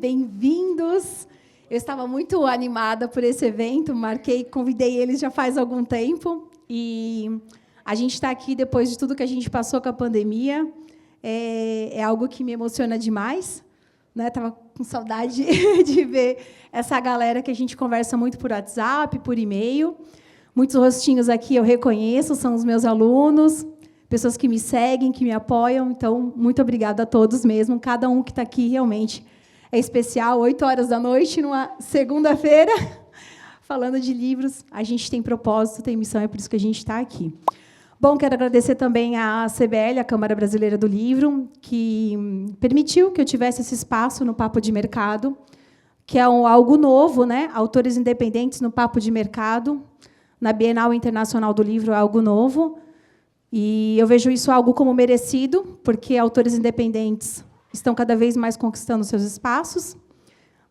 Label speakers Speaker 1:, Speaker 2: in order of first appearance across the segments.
Speaker 1: bem-vindos. Eu estava muito animada por esse evento, convidei eles já faz algum tempo, e a gente está aqui depois de tudo que a gente passou com a pandemia. É algo que me emociona demais. Estava com saudade de ver essa galera que a gente conversa muito por WhatsApp, por e-mail. Muitos rostinhos aqui eu reconheço, são os meus alunos, pessoas que me seguem, que me apoiam. Então, muito obrigada a todos mesmo. Cada um que está aqui realmente é especial. 8h, numa segunda-feira, falando de livros. A gente tem propósito, tem missão, é por isso que a gente está aqui. Bom, quero agradecer também à CBL, a Câmara Brasileira do Livro, que permitiu que eu tivesse esse espaço no Papo de Mercado, que é algo novo, né? Autores independentes no Papo de Mercado. Na Bienal Internacional do Livro é algo novo. E eu vejo isso algo como merecido, porque autores independentes estão cada vez mais conquistando seus espaços,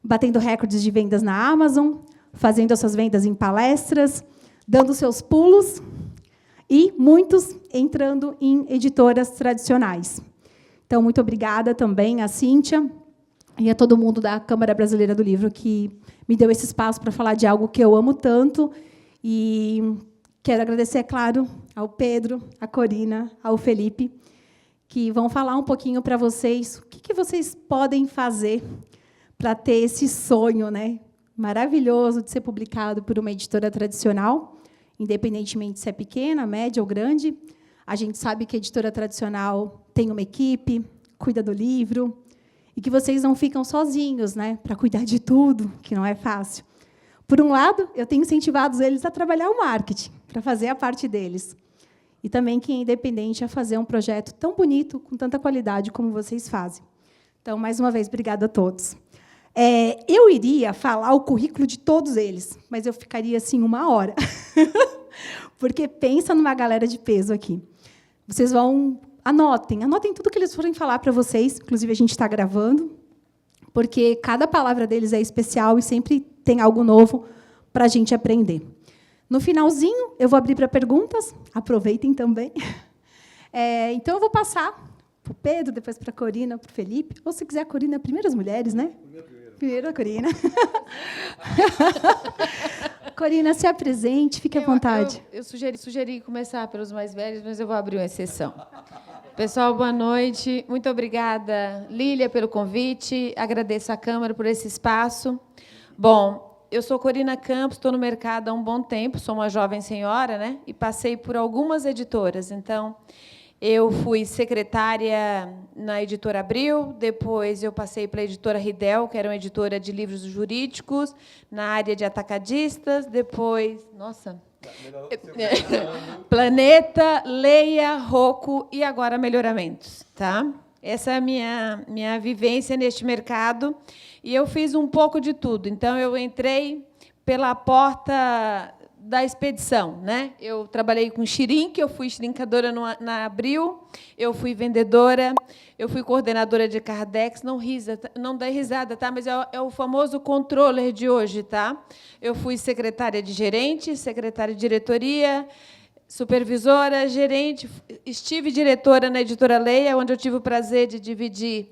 Speaker 1: batendo recordes de vendas na Amazon, fazendo essas vendas em palestras, dando seus pulos, e muitos entrando em editoras tradicionais. Então, muito obrigada também à Cíntia e a todo mundo da Câmara Brasileira do Livro, que me deu esse espaço para falar de algo que eu amo tanto. E quero agradecer, é claro, ao Pedro, à Corina, ao Felipe, que vão falar um pouquinho para vocês o que vocês podem fazer para ter esse sonho, né, maravilhoso de ser publicado por uma editora tradicional, independentemente se é pequena, média ou grande. A gente sabe que a editora tradicional tem uma equipe, cuida do livro, e que vocês não ficam sozinhos, né, para cuidar de tudo, que não é fácil. Por um lado, eu tenho incentivado eles a trabalhar o marketing, para fazer a parte deles. E também quem é independente a fazer um projeto tão bonito, com tanta qualidade como vocês fazem. Então, mais uma vez, obrigada a todos. Eu iria falar o currículo de todos eles, mas eu ficaria assim 1 hora. Porque pensa numa galera de peso aqui. Vocês vão... Anotem tudo que eles forem falar para vocês. Inclusive, a gente está gravando, porque cada palavra deles é especial e sempre tem algo novo para a gente aprender. No finalzinho, eu vou abrir para perguntas. Aproveitem também. Então, eu vou passar para o Pedro, depois para a Corina, para o Felipe. Ou, se quiser, a Corina, primeiro as mulheres, né? Primeiro a Corina. Corina, se apresente, fique à vontade.
Speaker 2: Eu sugeri começar pelos mais velhos, mas eu vou abrir uma exceção. Pessoal, boa noite. Muito obrigada, Lília, pelo convite. Agradeço à Câmara por esse espaço. Bom, eu sou Corina Campos, estou no mercado há um bom tempo, sou uma jovem senhora, né? E passei por algumas editoras. Então, eu fui secretária na editora Abril, depois eu passei pela editora Ridel, que era uma editora de livros jurídicos, na área de atacadistas, depois... Nossa... Planeta, Leia, Rocco e agora Melhoramentos. Tá? Essa é a minha vivência neste mercado. E eu fiz um pouco de tudo. Então, eu entrei pela porta da expedição, né? Eu trabalhei com shrink, eu fui shrinkadora na Abril, eu fui vendedora, eu fui coordenadora de Cardex, não dá risada, tá? Mas é o famoso controller de hoje, tá? Eu fui secretária de gerente, secretária de diretoria, supervisora, gerente, estive diretora na editora Leia, onde eu tive o prazer de dividir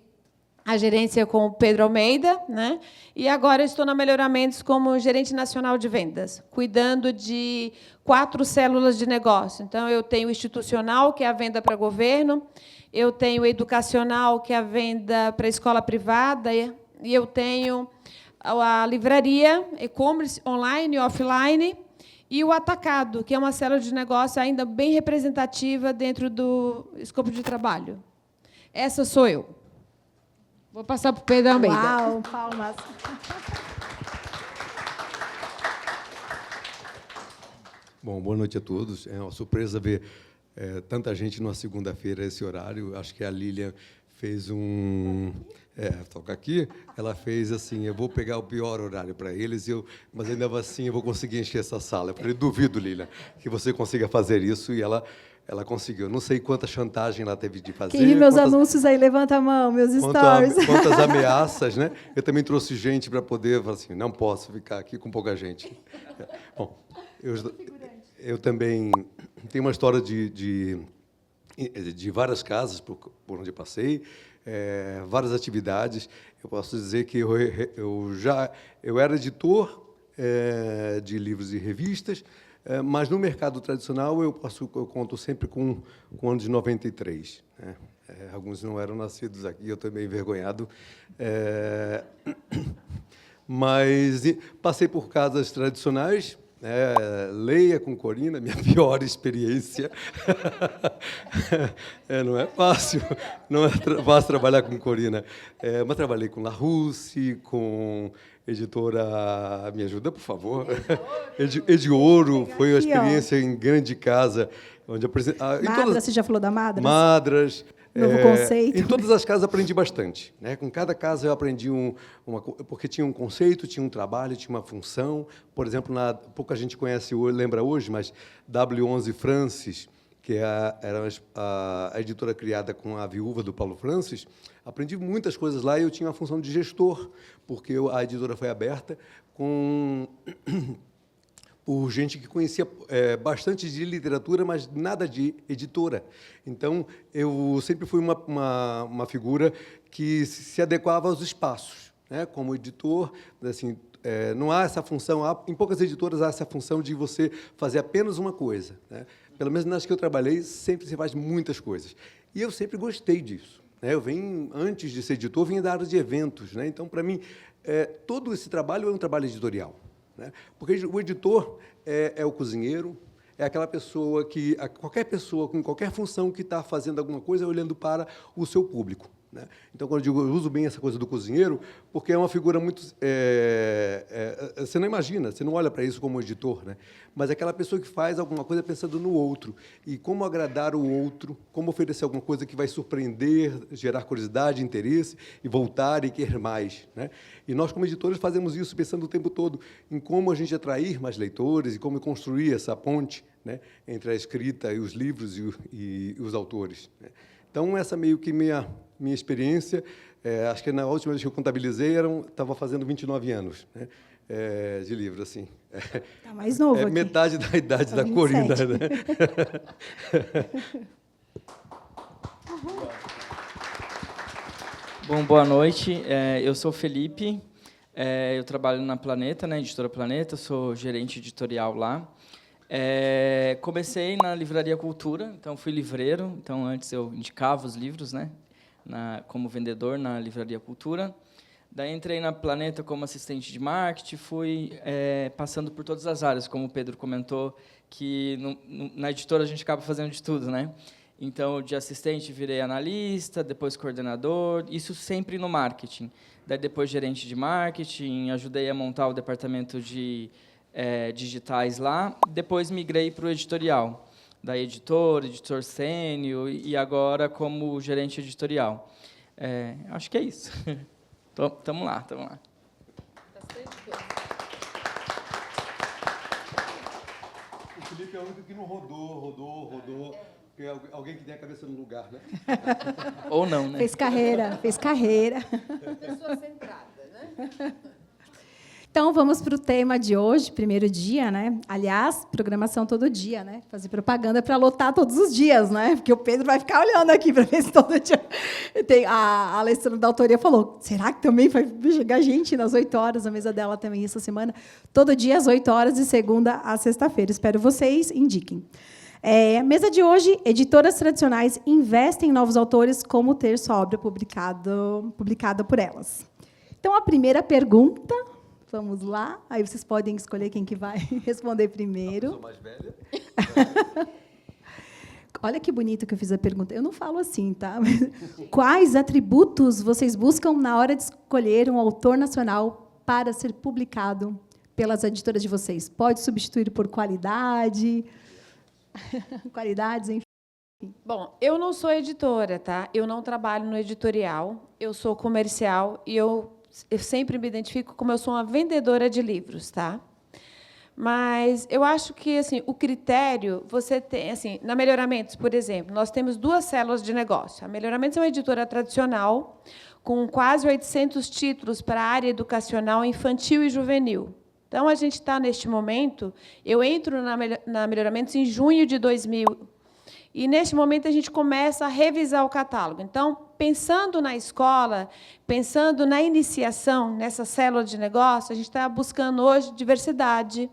Speaker 2: a gerência com o Pedro Almeida, né? E agora estou na Melhoramentos como gerente nacional de vendas, cuidando de 4 células de negócio. Então, eu tenho o institucional, que é a venda para governo, eu tenho o educacional, que é a venda para escola privada, e eu tenho a livraria, e-commerce online e offline, e o atacado, que é uma célula de negócio ainda bem representativa dentro do escopo de trabalho. Essa sou eu. Vou passar para o Pedro Almeida.
Speaker 1: Uau, palmas.
Speaker 3: Bom, boa noite a todos. É uma surpresa ver tanta gente numa segunda-feira, esse horário. Acho que a Lília fez toca aqui. Ela fez assim, eu vou pegar o pior horário para eles, mas ainda assim eu vou conseguir encher essa sala. Eu duvido, Lília, que você consiga fazer isso, e ela conseguiu. Não sei quanta chantagem ela teve de fazer.
Speaker 1: Quem viu meus anúncios aí, levanta a mão, meus stories.
Speaker 3: Quantas ameaças, né? Eu também trouxe gente para poder falar assim, não posso ficar aqui com pouca gente. Bom, eu também tenho uma história de várias casas por onde passei. várias atividades. Eu posso dizer que eu era editor de livros e revistas, mas no mercado tradicional eu conto sempre com o ano de 93. Né? Alguns não eram nascidos aqui, eu também envergonhado. Mas passei por casas tradicionais. Leia com Corina, minha pior experiência. Não é fácil, não é fácil trabalhar com Corina. Mas trabalhei com Larousse, com editora... Me ajuda, por favor. Ediouro, foi uma experiência em grande casa. Onde
Speaker 1: Madras, você já falou da Madras?
Speaker 3: Madras.
Speaker 1: Novo conceito.
Speaker 3: Em todas as casas aprendi bastante. Né? Com cada casa eu aprendi porque tinha um conceito, tinha um trabalho, tinha uma função. Por exemplo, pouca gente lembra hoje, mas W11 Francis, que era a editora criada com a viúva do Paulo Francis, aprendi muitas coisas lá e eu tinha a função de gestor, porque a editora foi aberta por gente que conhecia bastante de literatura, mas nada de editora. Então, eu sempre fui uma figura que se adequava aos espaços. Né? Como editor, assim, não há essa função, em poucas editoras há essa função de você fazer apenas uma coisa. Né? Pelo menos nas que eu trabalhei, sempre se faz muitas coisas. E eu sempre gostei disso. Né? Eu venho, antes de ser editor, vinha da área de eventos. Né? Então, para mim, todo esse trabalho é um trabalho editorial. Né? Porque o editor é o cozinheiro, é aquela pessoa qualquer pessoa com qualquer função que está fazendo alguma coisa olhando para o seu público. Né? Então, quando eu uso bem essa coisa do cozinheiro, porque é uma figura muito... você não imagina, você não olha para isso como editor, né? Mas é aquela pessoa que faz alguma coisa pensando no outro. E como agradar o outro, como oferecer alguma coisa que vai surpreender, gerar curiosidade, interesse, e voltar e querer mais. Né? E nós, como editores, fazemos isso pensando o tempo todo em como a gente atrair mais leitores e como construir essa ponte, né, entre a escrita e os livros e os autores. Né? Então, essa meio que minha experiência, acho que na última vez que eu contabilizei, estava fazendo 29 anos, né, de livro, assim.
Speaker 1: Está mais novo aqui.
Speaker 3: Metade da idade da Corina. Né?
Speaker 4: Bom, boa noite. Eu sou o Felipe, eu trabalho na Planeta, né, editora Planeta, sou gerente editorial lá. Comecei na Livraria Cultura, então fui livreiro, então antes eu indicava os livros, né, como vendedor na Livraria Cultura. Daí entrei na Planeta como assistente de marketing, fui passando por todas as áreas, como o Pedro comentou, que na editora a gente acaba fazendo de tudo, né? Então, de assistente virei analista, depois coordenador, isso sempre no marketing. Daí depois gerente de marketing, ajudei a montar o departamento de digitais lá, depois migrei para o editorial, da editor sênior e agora como gerente editorial. Acho que é isso. Tamo lá.
Speaker 3: O Felipe é o único que não rodou. Porque alguém que tem a cabeça no lugar, né?
Speaker 4: Ou não, né?
Speaker 1: Fez carreira.
Speaker 2: Pessoa centrada, né?
Speaker 1: Então, vamos para o tema de hoje, primeiro dia, né? Aliás, programação todo dia, né? Fazer propaganda para lotar todos os dias, né? Porque o Pedro vai ficar olhando aqui para ver se todo dia... A Alessandra da autoria falou, será que também vai chegar gente nas 8 horas, na mesa dela também essa semana? Todo dia às 8 horas, de segunda a sexta-feira. Espero vocês indiquem. Mesa de hoje, editoras tradicionais investem em novos autores, como ter sua obra publicada por elas. Então, a primeira pergunta... Vamos lá. Aí vocês podem escolher quem que vai responder primeiro.
Speaker 3: A pessoa mais velha.
Speaker 1: Olha que bonito que eu fiz a pergunta. Eu não falo assim, tá? Quais atributos vocês buscam na hora de escolher um autor nacional para ser publicado pelas editoras de vocês? Pode substituir por qualidade? Qualidades, enfim.
Speaker 2: Bom, eu não sou editora, tá? Eu não trabalho no editorial, eu sou comercial e eu sempre me identifico como eu sou uma vendedora de livros, tá? Mas eu acho que assim, o critério, você tem, assim, na Melhoramentos, por exemplo, nós temos 2 células de negócio. A Melhoramentos é uma editora tradicional, com quase 800 títulos para a área educacional infantil e juvenil. Então, a gente está, neste momento, eu entro na Melhoramentos em junho de 2000. E, neste momento, a gente começa a revisar o catálogo. Então, pensando na escola, pensando na iniciação, nessa célula de negócio, a gente está buscando hoje diversidade,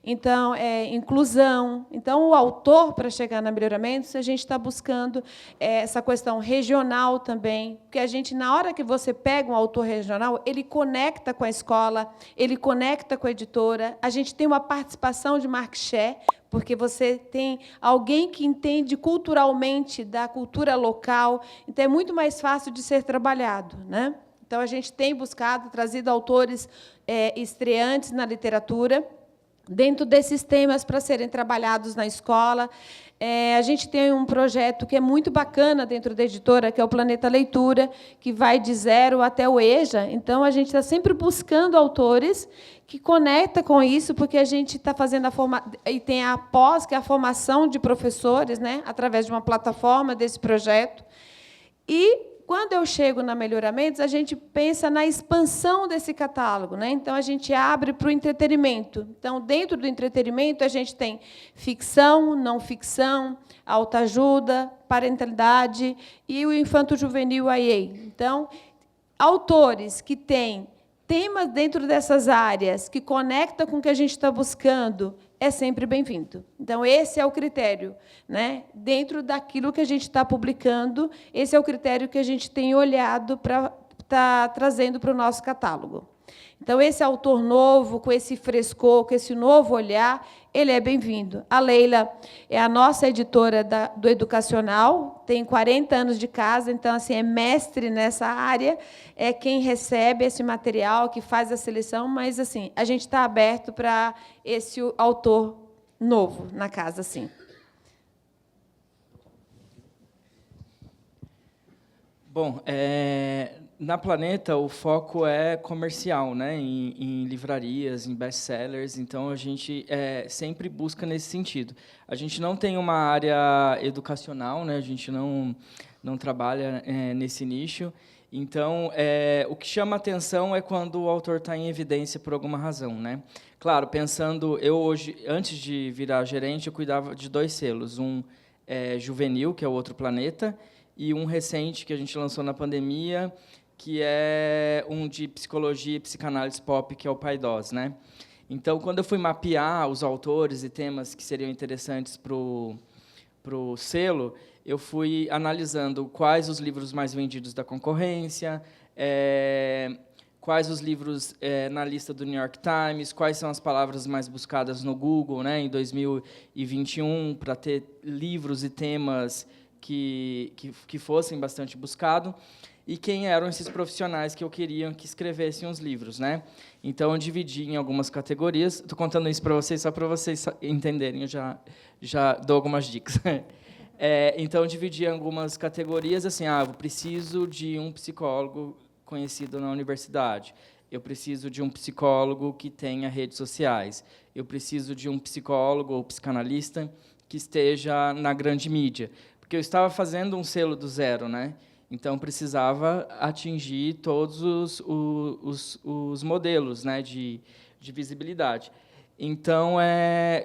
Speaker 2: então, inclusão. Então, o autor, para chegar na Melhoramentos, a gente está buscando essa questão regional também, porque a gente, na hora que você pega um autor regional, ele conecta com a escola, ele conecta com a editora, a gente tem uma participação de market share, porque você tem alguém que entende culturalmente da cultura local, então é muito mais fácil de ser trabalhado, né? Então, a gente tem buscado, trazido autores estreantes na literatura, dentro desses temas para serem trabalhados na escola. A gente tem um projeto que é muito bacana dentro da editora, que é o Planeta Leitura, que vai de 0 até o EJA. Então, a gente está sempre buscando autores que conectam com isso, porque a gente está fazendo e tem a pós, que é a formação de professores, né, através de uma plataforma desse projeto. E, quando eu chego na Melhoramentos, a gente pensa na expansão desse catálogo, né? Então, a gente abre para o entretenimento. Então, dentro do entretenimento, a gente tem ficção, não ficção, autoajuda, parentalidade e o infanto-juvenil IA. Então, autores que têm temas dentro dessas áreas que conectam com o que a gente está buscando, é sempre bem-vindo. Então, esse é o critério, né? Dentro daquilo que a gente está publicando, esse é o critério que a gente tem olhado para estar trazendo para o nosso catálogo. Então, esse autor novo, com esse frescor, com esse novo olhar, ele é bem-vindo. A Leila é a nossa editora do educacional, tem 40 anos de casa, então, assim, é mestre nessa área, é quem recebe esse material, que faz a seleção, mas, assim, a gente está aberto para esse autor novo na casa, sim.
Speaker 4: Bom, na Planeta, o foco é comercial, né? Em livrarias, em best-sellers, então a gente sempre busca nesse sentido. A gente não tem uma área educacional, né? A gente não trabalha nesse nicho, então o que chama atenção é quando o autor está em evidência por alguma razão, né? Claro, pensando, eu hoje, antes de virar gerente, eu cuidava de 2 selos, um juvenil, que é o Outro Planeta, e um recente que a gente lançou na pandemia, que é um de psicologia e psicanálise pop, que é o Paidós, né? Então, quando eu fui mapear os autores e temas que seriam interessantes para o selo, eu fui analisando quais os livros mais vendidos da concorrência, quais os livros na lista do New York Times, quais são as palavras mais buscadas no Google, né, em 2021, para ter livros e temas que fossem bastante buscados, e quem eram esses profissionais que eu queria que escrevessem os livros, né? Então, eu dividi em algumas categorias. Estou contando isso para vocês, só para vocês entenderem, eu já dou algumas dicas. Então, eu dividi em algumas categorias, assim, eu preciso de um psicólogo conhecido na universidade, eu preciso de um psicólogo que tenha redes sociais, eu preciso de um psicólogo ou psicanalista que esteja na grande mídia, porque eu estava fazendo um selo do zero, né? Então, precisava atingir todos os modelos, né, de visibilidade. Então,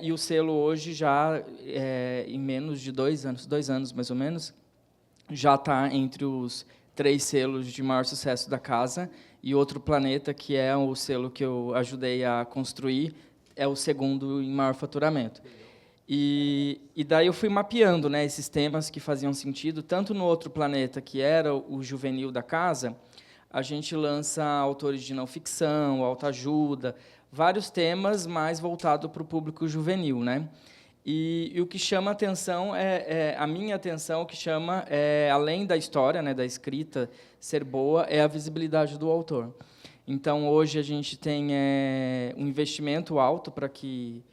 Speaker 4: e o selo hoje já, em menos de 2 anos mais ou menos, já está entre os 3 selos de maior sucesso da casa, e Outro Planeta, que é o selo que eu ajudei a construir, é o 2º em maior faturamento. E daí eu fui mapeando, né, esses temas que faziam sentido, tanto no Outro Planeta, que era o juvenil da casa, a gente lança autores de não ficção, autoajuda, vários temas mais voltados para o público juvenil, né? E o que chama atenção a minha atenção, o que chama além da história, né, da escrita ser boa, é a visibilidade do autor. Então, hoje a gente tem um investimento alto para que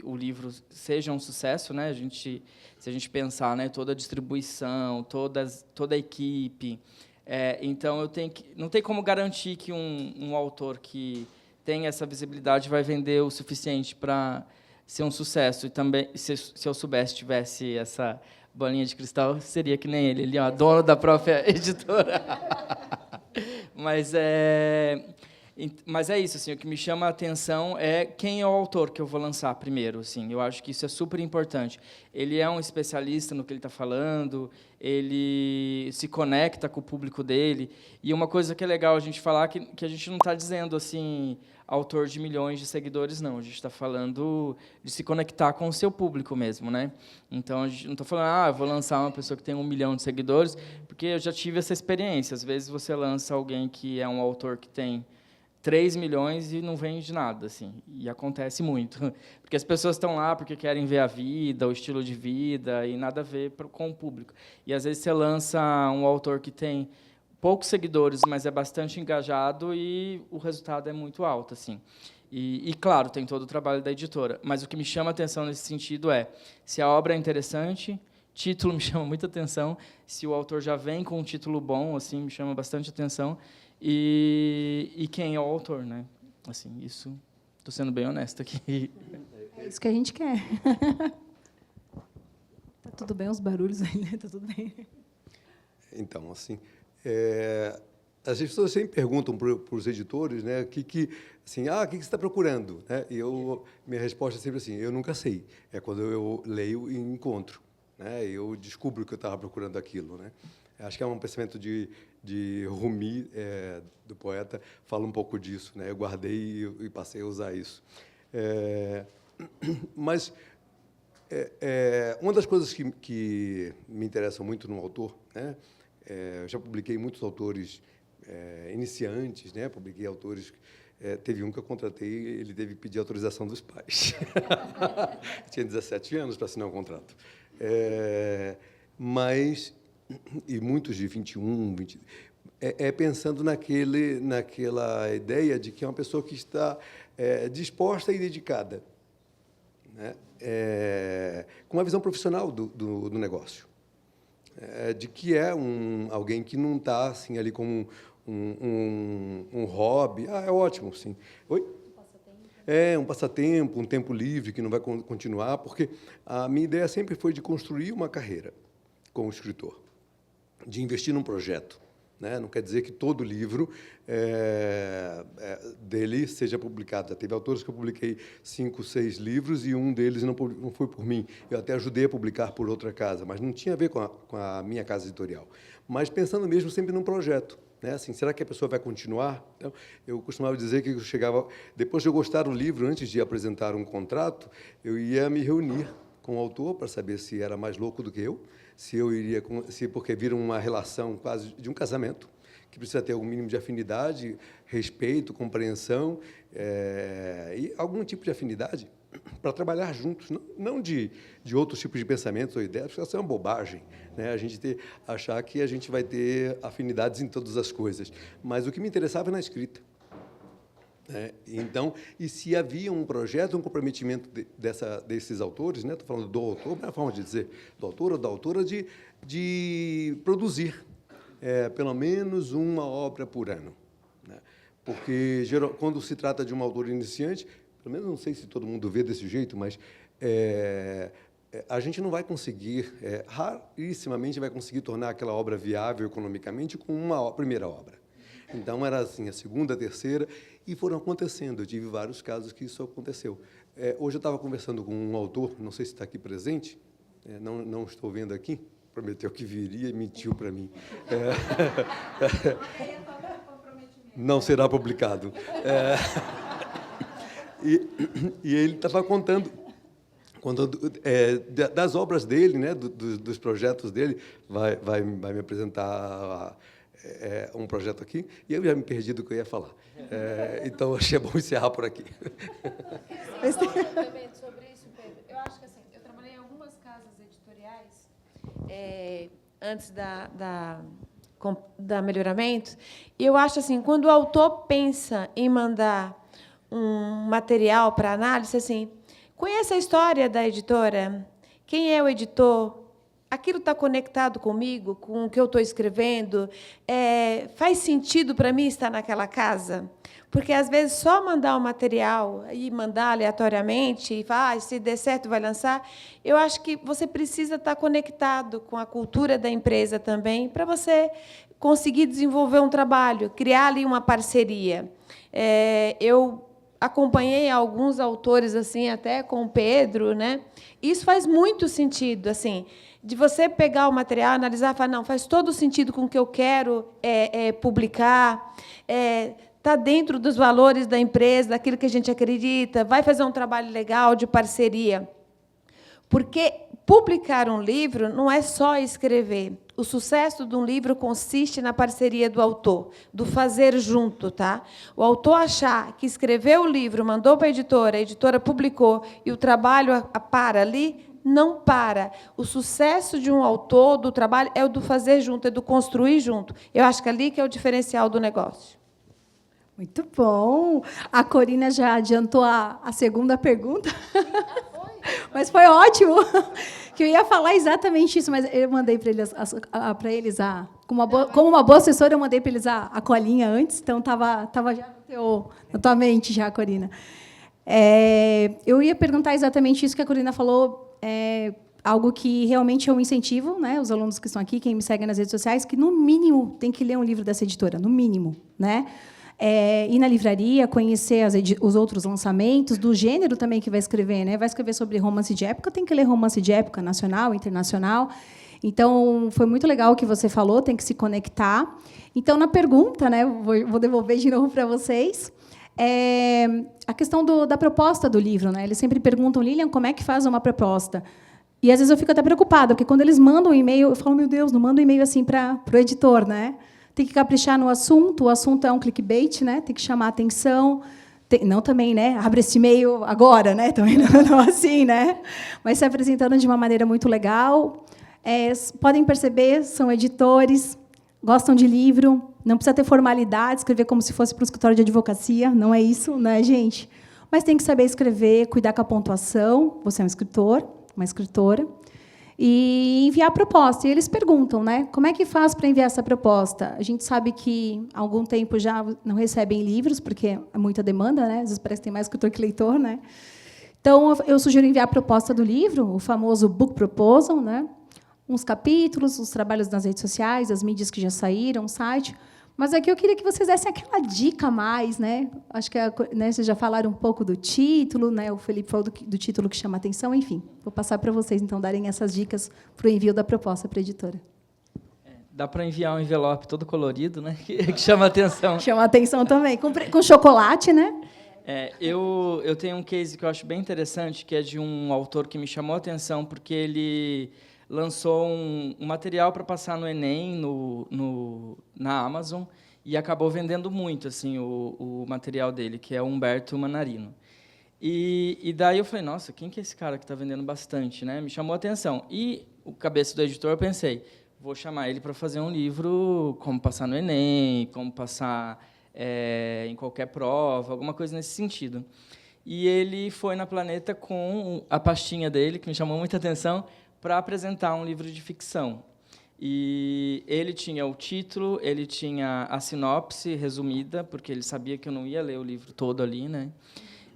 Speaker 4: o livro seja um sucesso, né? Se a gente pensar, né, toda a distribuição, toda a equipe, então não tem como garantir que um autor que tem essa visibilidade vai vender o suficiente para ser um sucesso. E também, se eu soubesse, tivesse essa bolinha de cristal, seria que nem ele é dono da própria editora. Mas Mas é isso, assim, o que me chama a atenção é quem é o autor que eu vou lançar primeiro. Assim, eu acho que isso é super importante. Ele é um especialista no que ele está falando, ele se conecta com o público dele. E uma coisa que é legal a gente falar que a gente não está dizendo assim, autor de milhões de seguidores, não. A gente está falando de se conectar com o seu público mesmo, né? Então, a gente não está falando, eu vou lançar uma pessoa que tem 1 milhão de seguidores, porque eu já tive essa experiência. Às vezes, você lança alguém que é um autor que tem 3 milhões e não vende nada, assim, e acontece muito, porque as pessoas estão lá porque querem ver a vida, o estilo de vida, e nada a ver com o público. E, às vezes, você lança um autor que tem poucos seguidores, mas é bastante engajado e o resultado é muito alto, assim. E, claro, tem todo o trabalho da editora, mas o que me chama a atenção nesse sentido é, se a obra é interessante, título me chama muita atenção, se o autor já vem com um título bom, assim, me chama bastante atenção, e quem é o autor, né? Assim, isso, estou sendo bem honesto aqui.
Speaker 1: É isso que a gente quer. Tá tudo bem os barulhos aí, né? Tá tudo bem.
Speaker 3: Então, assim, as pessoas sempre perguntam para os editores, né, o que você está procurando, né? E minha resposta é sempre assim: eu nunca sei. É quando eu leio e encontro, né? Eu descubro que eu estava procurando aquilo, né? Acho que é um pensamento de Rumi, do poeta, fala um pouco disso, né? Eu guardei e passei a usar isso. Mas uma das coisas que me interessam muito no autor, né? Eu já publiquei muitos autores iniciantes, né? Publiquei autores. Teve um que eu contratei, ele teve que pedir autorização dos pais. Tinha 17 anos para assinar um contrato. E muitos de 21, 20, pensando naquela ideia de que é uma pessoa que está disposta e dedicada, né? Com uma visão profissional do negócio, de que é alguém que não está assim, ali como um hobby. É ótimo, sim. Oi? Um passatempo, um tempo livre que não vai continuar, porque a minha ideia sempre foi de construir uma carreira como escritor, de investir num projeto, né? Não quer dizer que todo livro dele seja publicado. Já teve autores que eu publiquei 5, 6 livros e um deles não foi por mim. Eu até ajudei a publicar por outra casa, mas não tinha a ver com a minha casa editorial. Mas pensando mesmo sempre num projeto, né? Assim, será que a pessoa vai continuar? Então, eu costumava dizer que eu chegava, depois de eu gostar do livro, antes de apresentar um contrato, eu ia me reunir com o autor para saber se era mais louco do que eu, porque viram uma relação quase de um casamento, que precisa ter algum mínimo de afinidade, respeito, compreensão, e algum tipo de afinidade para trabalhar juntos, não de outros tipos de pensamentos ou ideias, porque isso é uma bobagem, né? A gente achar que a gente vai ter afinidades em todas as coisas. Mas o que me interessava é na escrita. Então, e se havia um projeto, um comprometimento desses autores, né? Estou falando do autor, mas é a forma de dizer, do autor ou da autora, de produzir pelo menos uma obra por ano, né? Porque, quando se trata de um autor iniciante, pelo menos não sei se todo mundo vê desse jeito, mas a gente não vai conseguir, rarissimamente vai conseguir tornar aquela obra viável economicamente com uma primeira obra. Então, era assim, a segunda, a terceira, e foram acontecendo. Eu tive vários casos que isso aconteceu. Hoje eu estava conversando com um autor, não sei se está aqui presente, não estou vendo aqui, prometeu que viria e mentiu para mim. Não será publicado. E ele estava contando das obras dele, né, dos projetos dele, vai me apresentar um projeto aqui, e eu já me perdi do que eu ia falar. Então, achei bom encerrar por aqui.
Speaker 2: Sobre isso, Pedro. Eu acho que assim, eu trabalhei em algumas casas editoriais antes da Melhoramento, e eu acho assim, quando o autor pensa em mandar um material para análise, assim, conhece a história da editora? Quem é o editor? aquilo está conectado comigo, com o que eu estou escrevendo? Faz sentido para mim estar naquela casa? Porque, às vezes, só mandar o material e mandar aleatoriamente, e falar, se der certo, vai lançar, eu acho que você precisa estar conectado com a cultura da empresa também, para você conseguir desenvolver um trabalho, criar ali uma parceria. Eu acompanhei alguns autores, assim, até com o Pedro, né? Isso faz muito sentido, assim, de você pegar o material, analisar, falar, não, faz todo sentido com o que eu quero publicar, está dentro dos valores da empresa, daquilo que a gente acredita, vai fazer um trabalho legal de parceria. Porque publicar um livro não é só escrever. O sucesso de um livro consiste na parceria do autor, do fazer junto. Tá? O autor achar que escreveu o livro, mandou para a editora publicou, e o trabalho para ali, não para. O sucesso de um autor, do trabalho, é o do fazer junto, é do construir junto. Eu acho que ali que é o diferencial do negócio.
Speaker 1: Muito bom. A Corina já adiantou a segunda pergunta. Mas foi ótimo. Que eu ia falar exatamente isso, mas eu mandei para eles como uma boa assessora, eu mandei para eles a colinha antes, então estava já na tua mente já, Corina. Eu ia perguntar exatamente isso que a Corina falou, algo que realmente é um incentivo, né, os alunos que estão aqui, quem me segue nas redes sociais, que, no mínimo, tem que ler um livro dessa editora, no mínimo, né? Ir na livraria, conhecer os outros lançamentos, do gênero também que vai escrever. Né? Vai escrever sobre romance de época, tem que ler romance de época, nacional, internacional. Então, foi muito legal o que você falou, tem que se conectar. Então, na pergunta, né, vou devolver de novo para vocês, a questão da proposta do livro. Né? Eles sempre perguntam, Lilian, como é que faz uma proposta? E, às vezes, eu fico até preocupada, porque, quando eles mandam um e-mail, eu falo, meu Deus, não manda um e-mail assim para o editor, né? Tem que caprichar no assunto, o assunto é um clickbait, né? Tem que chamar a atenção. Não também, né? Abre esse e-mail agora, né? Também não assim, né? Mas se apresentando de uma maneira muito legal. Podem perceber, são editores, gostam de livro, não precisa ter formalidade, escrever como se fosse para um escritório de advocacia, não é isso, né, gente? Mas tem que saber escrever, cuidar com a pontuação. Você é um escritor, uma escritora. E enviar a proposta. E eles perguntam, né, como é que faz para enviar essa proposta? A gente sabe que, há algum tempo, já não recebem livros, porque é muita demanda, né? Às vezes parece que tem mais escritor que leitor. Né? Então, eu sugiro enviar a proposta do livro, o famoso book proposal, né? Uns capítulos, os trabalhos nas redes sociais, as mídias que já saíram, o site. Mas aqui eu queria que vocês dessem aquela dica a mais. Né? Acho que vocês já falaram um pouco do título, né? O Felipe falou do título que chama a atenção. Enfim, vou passar para vocês, então, darem essas dicas para o envio da proposta para a editora.
Speaker 4: Dá para enviar um envelope todo colorido, né? que chama a atenção.
Speaker 1: Chama a atenção também. Com chocolate, né?
Speaker 4: Eu tenho um case que eu acho bem interessante, que é de um autor que me chamou a atenção, porque ele lançou um material para passar no Enem, na Amazon, e acabou vendendo muito assim, o material dele, que é o Humberto Manarino. E daí eu falei, nossa, quem que é esse cara que está vendendo bastante? Né? Me chamou a atenção. E, o cabeça do editor, eu pensei, vou chamar ele para fazer um livro como passar no Enem, como passar em qualquer prova, alguma coisa nesse sentido. E ele foi na Planeta com a pastinha dele, que me chamou muita atenção, para apresentar um livro de ficção. E ele tinha o título, ele tinha a sinopse resumida, porque ele sabia que eu não ia ler o livro todo ali, né?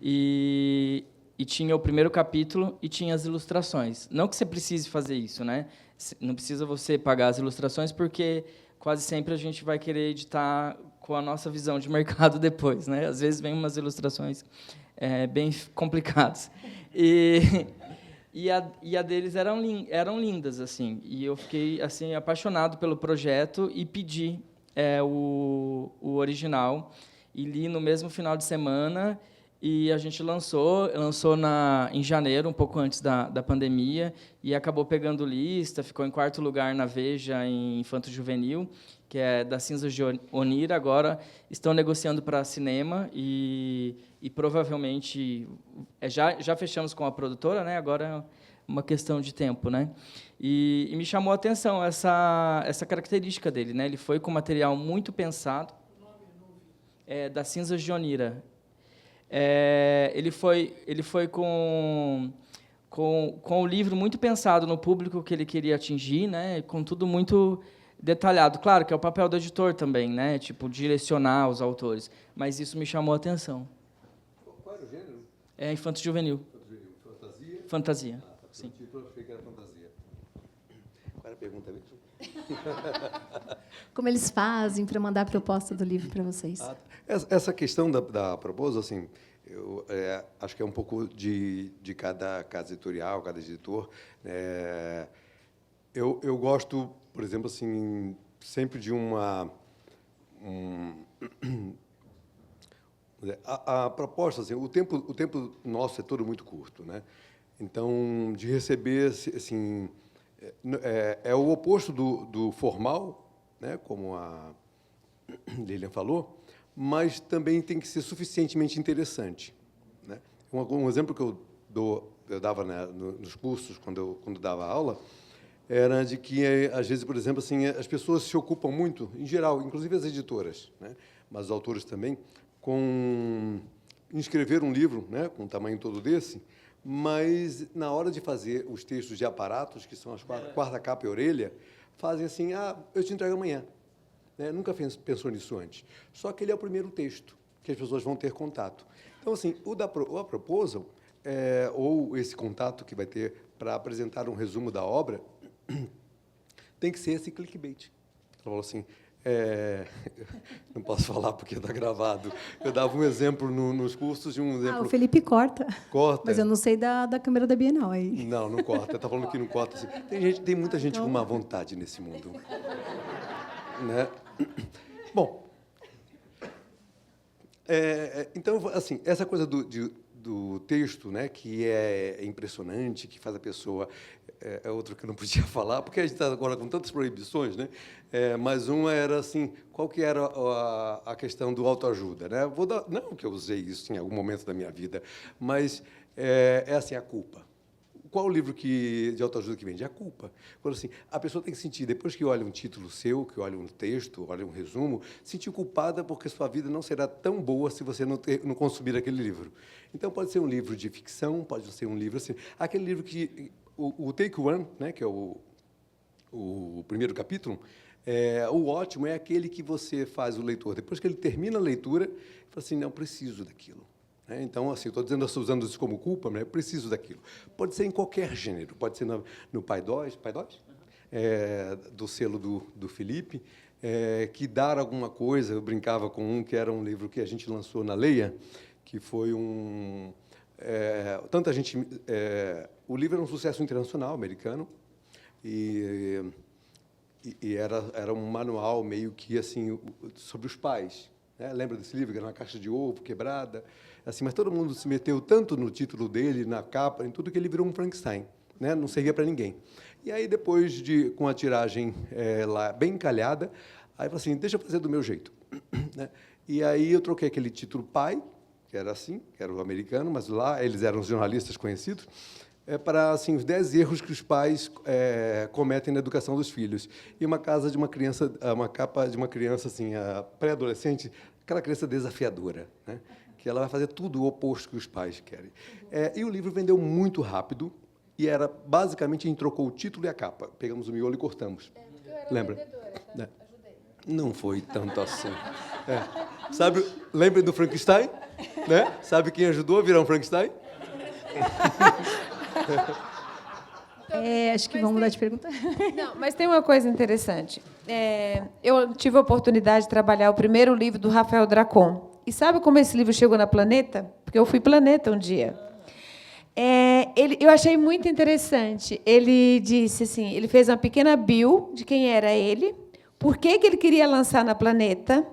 Speaker 4: E tinha o primeiro capítulo e tinha as ilustrações. Não que você precise fazer isso, né? Não precisa você pagar as ilustrações, porque quase sempre a gente vai querer editar com a nossa visão de mercado depois, né? Às vezes vem umas ilustrações bem complicadas. E a deles eram lindas, assim. E eu fiquei assim apaixonado pelo projeto e pedi o original e li no mesmo final de semana. E a gente lançou em janeiro, um pouco antes da pandemia, e acabou pegando lista, ficou em 4º lugar na Veja em Infanto Juvenil, que é da Cinzas de Onira. Agora estão negociando para cinema e provavelmente já fechamos com a produtora, né? Agora é uma questão de tempo, né? E me chamou a atenção essa característica dele, né? Ele foi com material muito pensado, da Cinzas de Onira. Ele foi com com o livro muito pensado no público que ele queria atingir, né? Com tudo muito detalhado. Claro que é o papel do editor também, né? Tipo, direcionar os autores. Mas isso me chamou a atenção.
Speaker 3: Qual era o gênero?
Speaker 4: É infanto-juvenil.
Speaker 3: Fantasia?
Speaker 4: Fantasia.
Speaker 3: Sim. O título eu achei que era fantasia. Qual era a pergunta mesmo?
Speaker 1: Como eles fazem para mandar a proposta do livro para vocês?
Speaker 3: Essa questão da proposta, assim, eu acho que é um pouco de cada casa editorial, cada editor. Eu gosto, por exemplo, assim, sempre de a proposta, assim, o tempo nosso é todo muito curto, né? Então, de receber, assim, é o oposto do formal, né? Como a Lilian falou, mas também tem que ser suficientemente interessante, né? Um exemplo que eu dava, né, nos cursos quando dava aula, era de que, às vezes, por exemplo, assim, as pessoas se ocupam muito, em geral, inclusive as editoras, né, mas os autores também, com escrever um livro, né, com um tamanho todo desse, mas, na hora de fazer os textos de aparatos, que são as quarta capa e orelha, fazem assim, eu te entrego amanhã. Né? Nunca pensou nisso antes. Só que ele é o primeiro texto que as pessoas vão ter contato. Então, assim, a proposal, ou esse contato que vai ter para apresentar um resumo da obra, tem que ser esse clickbait. Ela falou assim, não posso falar porque está gravado. Eu dava um exemplo nos cursos de um exemplo...
Speaker 1: O Felipe corta.
Speaker 3: Corta.
Speaker 1: Mas eu não sei da câmera da Bienal. Aí.
Speaker 3: Não corta. Está falando que não corta. Assim. Tem muita gente com má vontade nesse mundo. Né? Bom, então, assim, essa coisa do texto, né, que é impressionante, que faz a pessoa... É outro que eu não podia falar, porque a gente está agora com tantas proibições, né? Mas uma era assim, qual que era a questão do autoajuda, né? Não que eu usei isso em algum momento da minha vida, mas assim, a culpa. Qual o livro de autoajuda que vende? A culpa. Quando assim, a pessoa tem que sentir, depois que olha um título seu, que olha um texto, olha um resumo, sentir culpada porque sua vida não será tão boa se você não consumir aquele livro. Então, pode ser um livro de ficção, pode ser um livro assim, aquele livro que... O Take One, né, que é o primeiro capítulo, o ótimo é aquele que você faz o leitor. Depois que ele termina a leitura, ele fala assim, não, preciso daquilo. Então, assim, estou usando isso como culpa, mas preciso daquilo. Pode ser em qualquer gênero, pode ser no Pai Dóis, do selo do Felipe, que dar alguma coisa. Eu brincava com que era um livro que a gente lançou na Leia, que foi tanta gente... o livro era um sucesso internacional, americano, e era um manual meio que assim sobre os pais. Né? Lembra desse livro, que era uma caixa de ovo quebrada? Assim, mas todo mundo se meteu tanto no título dele, na capa, em tudo, que ele virou um Frankenstein. Né? Não servia para ninguém. E aí, depois, com a tiragem lá bem encalhada, aí eu falei assim, deixa eu fazer do meu jeito. Né? E aí eu troquei aquele título Pai, que era assim, que era o americano, mas lá eles eram os jornalistas conhecidos, para assim, os 10 erros que os pais cometem na educação dos filhos. E uma capa de uma criança assim, pré-adolescente, aquela criança desafiadora, né? Que ela vai fazer tudo o oposto que os pais querem. E o livro vendeu muito rápido, e era basicamente, a gente trocou o título e a capa. Pegamos o miolo e cortamos. Lembra?
Speaker 2: Vendedora, tá? Ajudei.
Speaker 3: Não foi tanto assim. Sabe, lembrem do Frankenstein? Né? Sabe quem ajudou a virar um Frankenstein?
Speaker 1: Acho que vamos mudar de pergunta.
Speaker 2: Não, mas tem uma coisa interessante. Eu tive a oportunidade de trabalhar o primeiro livro do Rafael Dracon. E sabe como esse livro chegou na Planeta? Porque eu fui Planeta um dia. Eu achei muito interessante. Ele disse assim, ele fez uma pequena bio de quem era ele, por que ele queria lançar na Planeta,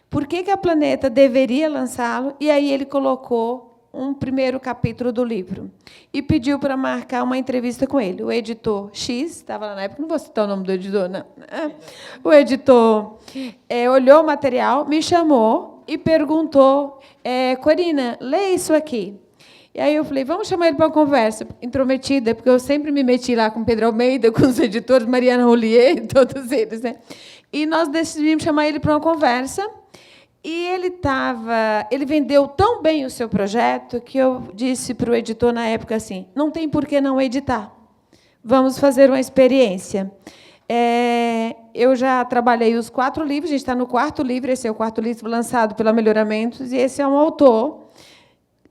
Speaker 2: por que a Planeta deveria lançá-lo, e aí ele colocou um primeiro capítulo do livro e pediu para marcar uma entrevista com ele. O editor X, estava lá na época, não vou citar o nome do editor, não. O editor olhou o material, me chamou e perguntou, Corina, lê isso aqui. E aí eu falei, vamos chamar ele para uma conversa intrometida, porque eu sempre me meti lá com Pedro Almeida, com os editores, Mariana Rollier, todos eles. Né? E nós decidimos chamar ele para uma conversa. E ele vendeu tão bem o seu projeto que eu disse para o editor na época assim: não tem por que não editar. Vamos fazer uma experiência. Eu já trabalhei os 4 livros, a gente está no 4º livro, esse é o 4º livro lançado pela Melhoramentos, e esse é um autor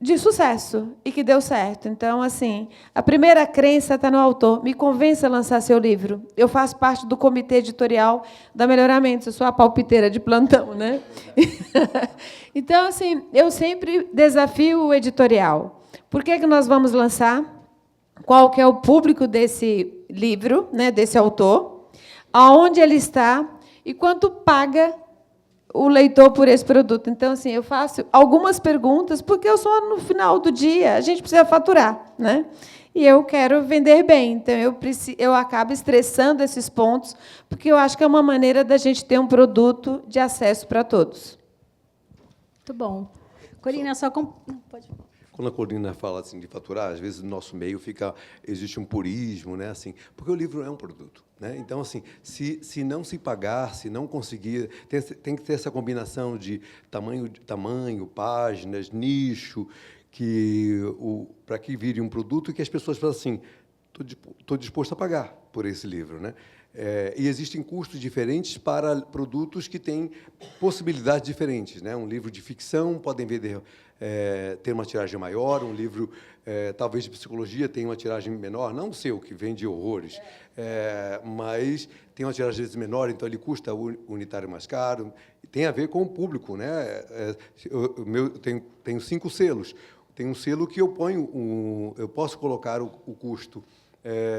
Speaker 2: de sucesso e que deu certo. Então, assim, a primeira crença está no autor. Me convença a lançar seu livro. Eu faço parte do comitê editorial da Melhoramentos, eu sou a palpiteira de plantão, né? Então, assim, eu sempre desafio o editorial. Por que nós vamos lançar? Qual que é o público desse livro, né, desse autor? Aonde ele está e quanto paga o leitor por esse produto. Então, assim, eu faço algumas perguntas, porque eu sou, no final do dia, a gente precisa faturar, né? E eu quero vender bem. Então, eu acabo estressando esses pontos, porque eu acho que é uma maneira da gente ter um produto de acesso para todos.
Speaker 1: Muito bom. Corina, pode falar.
Speaker 3: Quando a Corina fala assim de faturar, às vezes no nosso meio existe um purismo, né? Assim, porque o livro é um produto, né? Então, assim, se não se pagar, se não conseguir, tem que ter essa combinação de tamanho, páginas, nicho, para que vire um produto e que as pessoas falem assim: estou disposto a pagar por esse livro, né? E existem custos diferentes para produtos que têm possibilidades diferentes, né? Um livro de ficção podem vender, ter uma tiragem maior, um livro, talvez de psicologia, tem uma tiragem menor, não o seu, que vende horrores, mas tem uma tiragem às vezes menor, então ele custa unitário mais caro. Tem a ver com o público, né? Eu tenho 5 selos. Tem um selo que eu eu posso colocar o custo.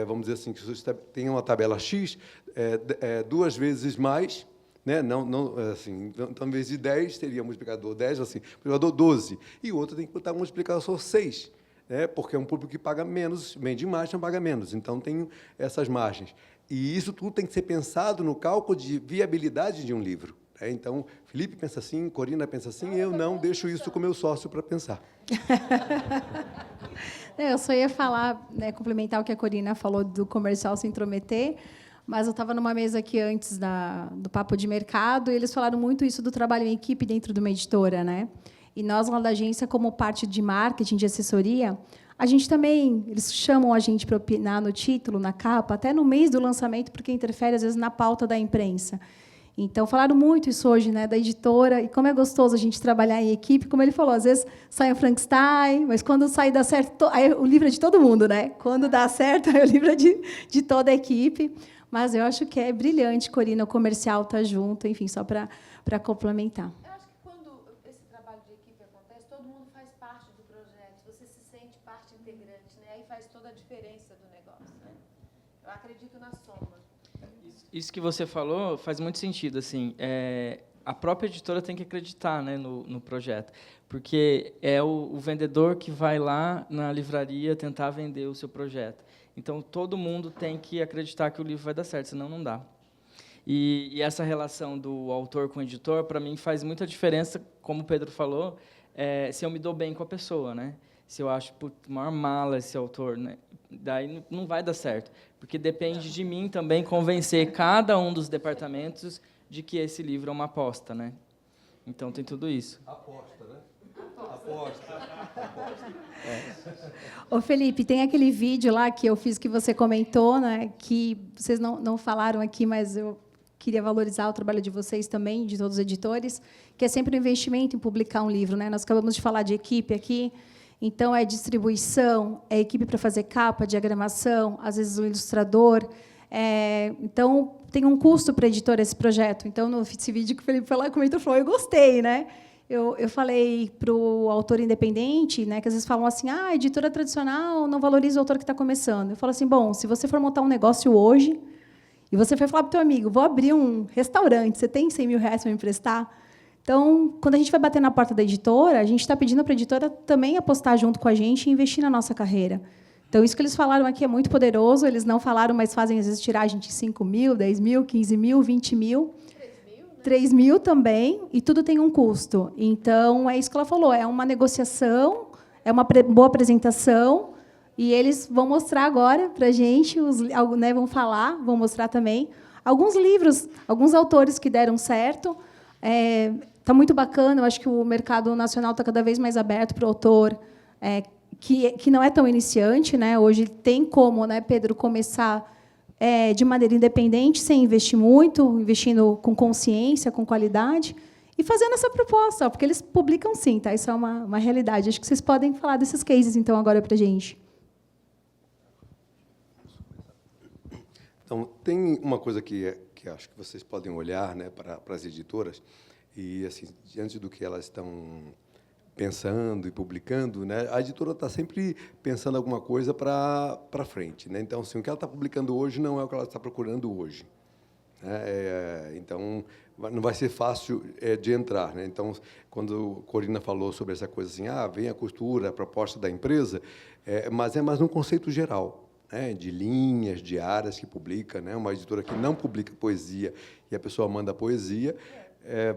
Speaker 3: Vamos dizer assim, que você tem uma tabela X, 2 vezes mais, né? Não, assim, então, em vez de 10, teria multiplicador 10, assim, multiplicador 12, e o outro tem que botar multiplicador 6, né? Porque é um público que paga menos, vende mais, não paga menos, então tem essas margens. E isso tudo tem que ser pensado no cálculo de viabilidade de um livro. Então, Felipe pensa assim, Corina pensa assim, eu não deixo isso com o meu sócio para pensar.
Speaker 1: Eu só ia falar, né, complementar o que a Corina falou do comercial se intrometer, mas eu estava numa mesa aqui antes do Papo de Mercado, e eles falaram muito isso do trabalho em equipe dentro de uma editora, né? E nós, lá da agência, como parte de marketing, de assessoria, a gente também, eles chamam a gente para opinar no título, na capa, até no mês do lançamento, porque interfere, às vezes, na pauta da imprensa. Então, falaram muito isso hoje, né, da editora, e como é gostoso a gente trabalhar em equipe, como ele falou, às vezes sai o Frankenstein, mas quando sai dá certo, aí o livro é de todo mundo, né? Quando dá certo, aí o livro é de toda a equipe. Mas eu acho que é brilhante, Corina, o comercial está junto, enfim, só para complementar.
Speaker 2: Eu acho que quando esse trabalho de equipe acontece, todo mundo faz parte do projeto, você se sente parte integrante, né? Aí faz toda a diferença do negócio, né? Eu acredito na soma.
Speaker 4: Isso que você falou faz muito sentido. Assim, a própria editora tem que acreditar, né, no projeto, porque é o vendedor que vai lá na livraria tentar vender o seu projeto. Então, todo mundo tem que acreditar que o livro vai dar certo, senão não dá. E essa relação do autor com o editor, para mim, faz muita diferença, como o Pedro falou, se eu me dou bem com a pessoa, né? Se eu acho maior mala esse autor, né? Daí não vai dar certo, porque depende de mim também convencer cada um dos departamentos de que esse livro é uma aposta, né? Então tem tudo isso.
Speaker 3: Aposta, né? Aposta.
Speaker 1: Ô, Felipe, tem aquele vídeo lá que eu fiz que você comentou, né? Que vocês não falaram aqui, mas eu queria valorizar o trabalho de vocês também, de todos os editores, que é sempre um investimento em publicar um livro, né? Nós acabamos de falar de equipe aqui. Então, é distribuição, é equipe para fazer capa, diagramação, às vezes o ilustrador. Então, tem um custo para a editora esse projeto. Então, nesse vídeo que o Felipe comentou, falou, eu gostei, né? Eu falei para o autor independente, né, que às vezes falam assim, a editora tradicional não valoriza o autor que está começando. Eu falo assim, bom, se você for montar um negócio hoje, e você for falar para o teu amigo, vou abrir um restaurante, você tem 100 mil reais para me emprestar? Então, quando a gente vai bater na porta da editora, a gente está pedindo para a editora também apostar junto com a gente e investir na nossa carreira. Então, isso que eles falaram aqui é muito poderoso. Eles não falaram, mas fazem, às vezes, tiragem de 5 mil, 10 mil, 15 mil, 20 mil. 3 mil também, e tudo tem um custo. Então, é isso que ela falou, é uma negociação, é uma boa apresentação, e eles vão mostrar agora para a gente, né, vão falar, vão mostrar também alguns livros, alguns autores que deram certo. tá muito bacana. Eu acho que o mercado nacional está cada vez mais aberto para o autor que não é tão iniciante, né? Hoje tem como, né, Pedro, começar de maneira independente, sem investir muito, investindo com consciência, com qualidade, e fazendo essa proposta, porque eles publicam sim, tá? Isso é uma realidade. Acho que vocês podem falar desses cases, então, agora para a gente.
Speaker 3: Então, tem uma coisa que acho que vocês podem olhar, né, para as editoras, e, assim, diante do que elas estão pensando e publicando, né, a editora está sempre pensando alguma coisa para frente, né? Então, assim, o que ela está publicando hoje não é o que ela está procurando hoje, né? Então, não vai ser fácil de entrar, né? Então, quando a Corina falou sobre essa coisa assim, vem a costura, a proposta da empresa, mas é mais um conceito geral, né, de linhas, de áreas que publica, né? Uma editora que não publica poesia e a pessoa manda poesia,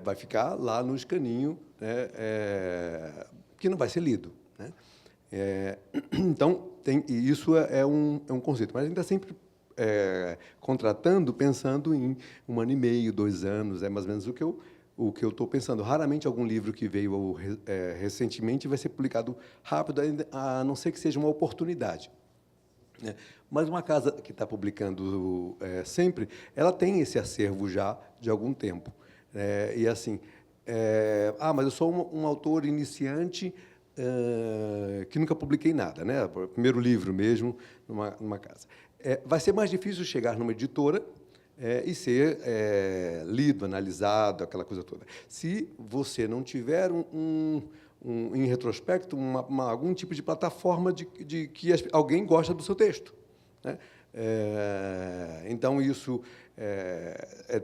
Speaker 3: vai ficar lá no escaninho, né, que não vai ser lido, né? Então, e isso é um conceito, mas ainda sempre contratando, pensando em 1 ano e meio, 2 anos, é mais ou menos o que eu estou pensando. Raramente algum livro que veio recentemente vai ser publicado rápido, a não ser que seja uma oportunidade, né? Mas uma casa que está publicando sempre, ela tem esse acervo já de algum tempo. E assim, mas eu sou um autor iniciante que nunca publiquei nada, né? Primeiro livro mesmo, numa casa. Vai ser mais difícil chegar numa editora e ser lido, analisado, aquela coisa toda. Se você não tiver em retrospecto, algum tipo de plataforma de que alguém gosta do seu texto, né? Então, isso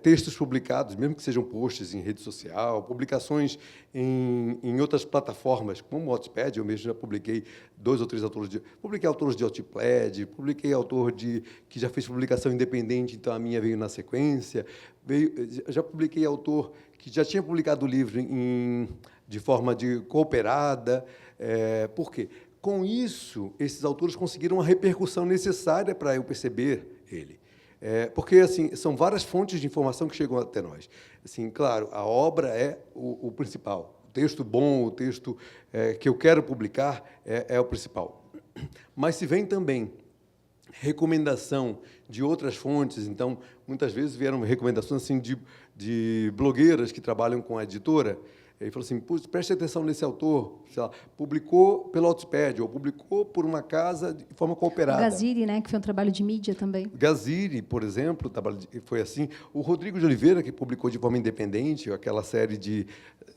Speaker 3: textos publicados, mesmo que sejam posts em rede social, publicações em outras plataformas, como o Wattpad, eu mesmo já publiquei 2 ou 3 autores publiquei autores de Wattpad, publiquei autor que já fez publicação independente, então a minha veio na sequência, já publiquei autor que já tinha publicado o livro de forma cooperada. Por quê? Com isso, esses autores conseguiram a repercussão necessária para eu perceber ele. Porque, assim, são várias fontes de informação que chegam até nós. Assim, claro, a obra é o principal. O texto bom, o texto que eu quero publicar é o principal. Mas se vem também recomendação de outras fontes, então, muitas vezes vieram recomendações assim, de blogueiras que trabalham com a editora. Ele falou assim, preste atenção nesse autor, sei lá, publicou pelo Wattpad, ou publicou por uma casa de forma cooperada.
Speaker 1: O Gaziri, né, que foi um trabalho de mídia também.
Speaker 3: Gaziri, por exemplo, foi assim. O Rodrigo de Oliveira, que publicou de forma independente, aquela série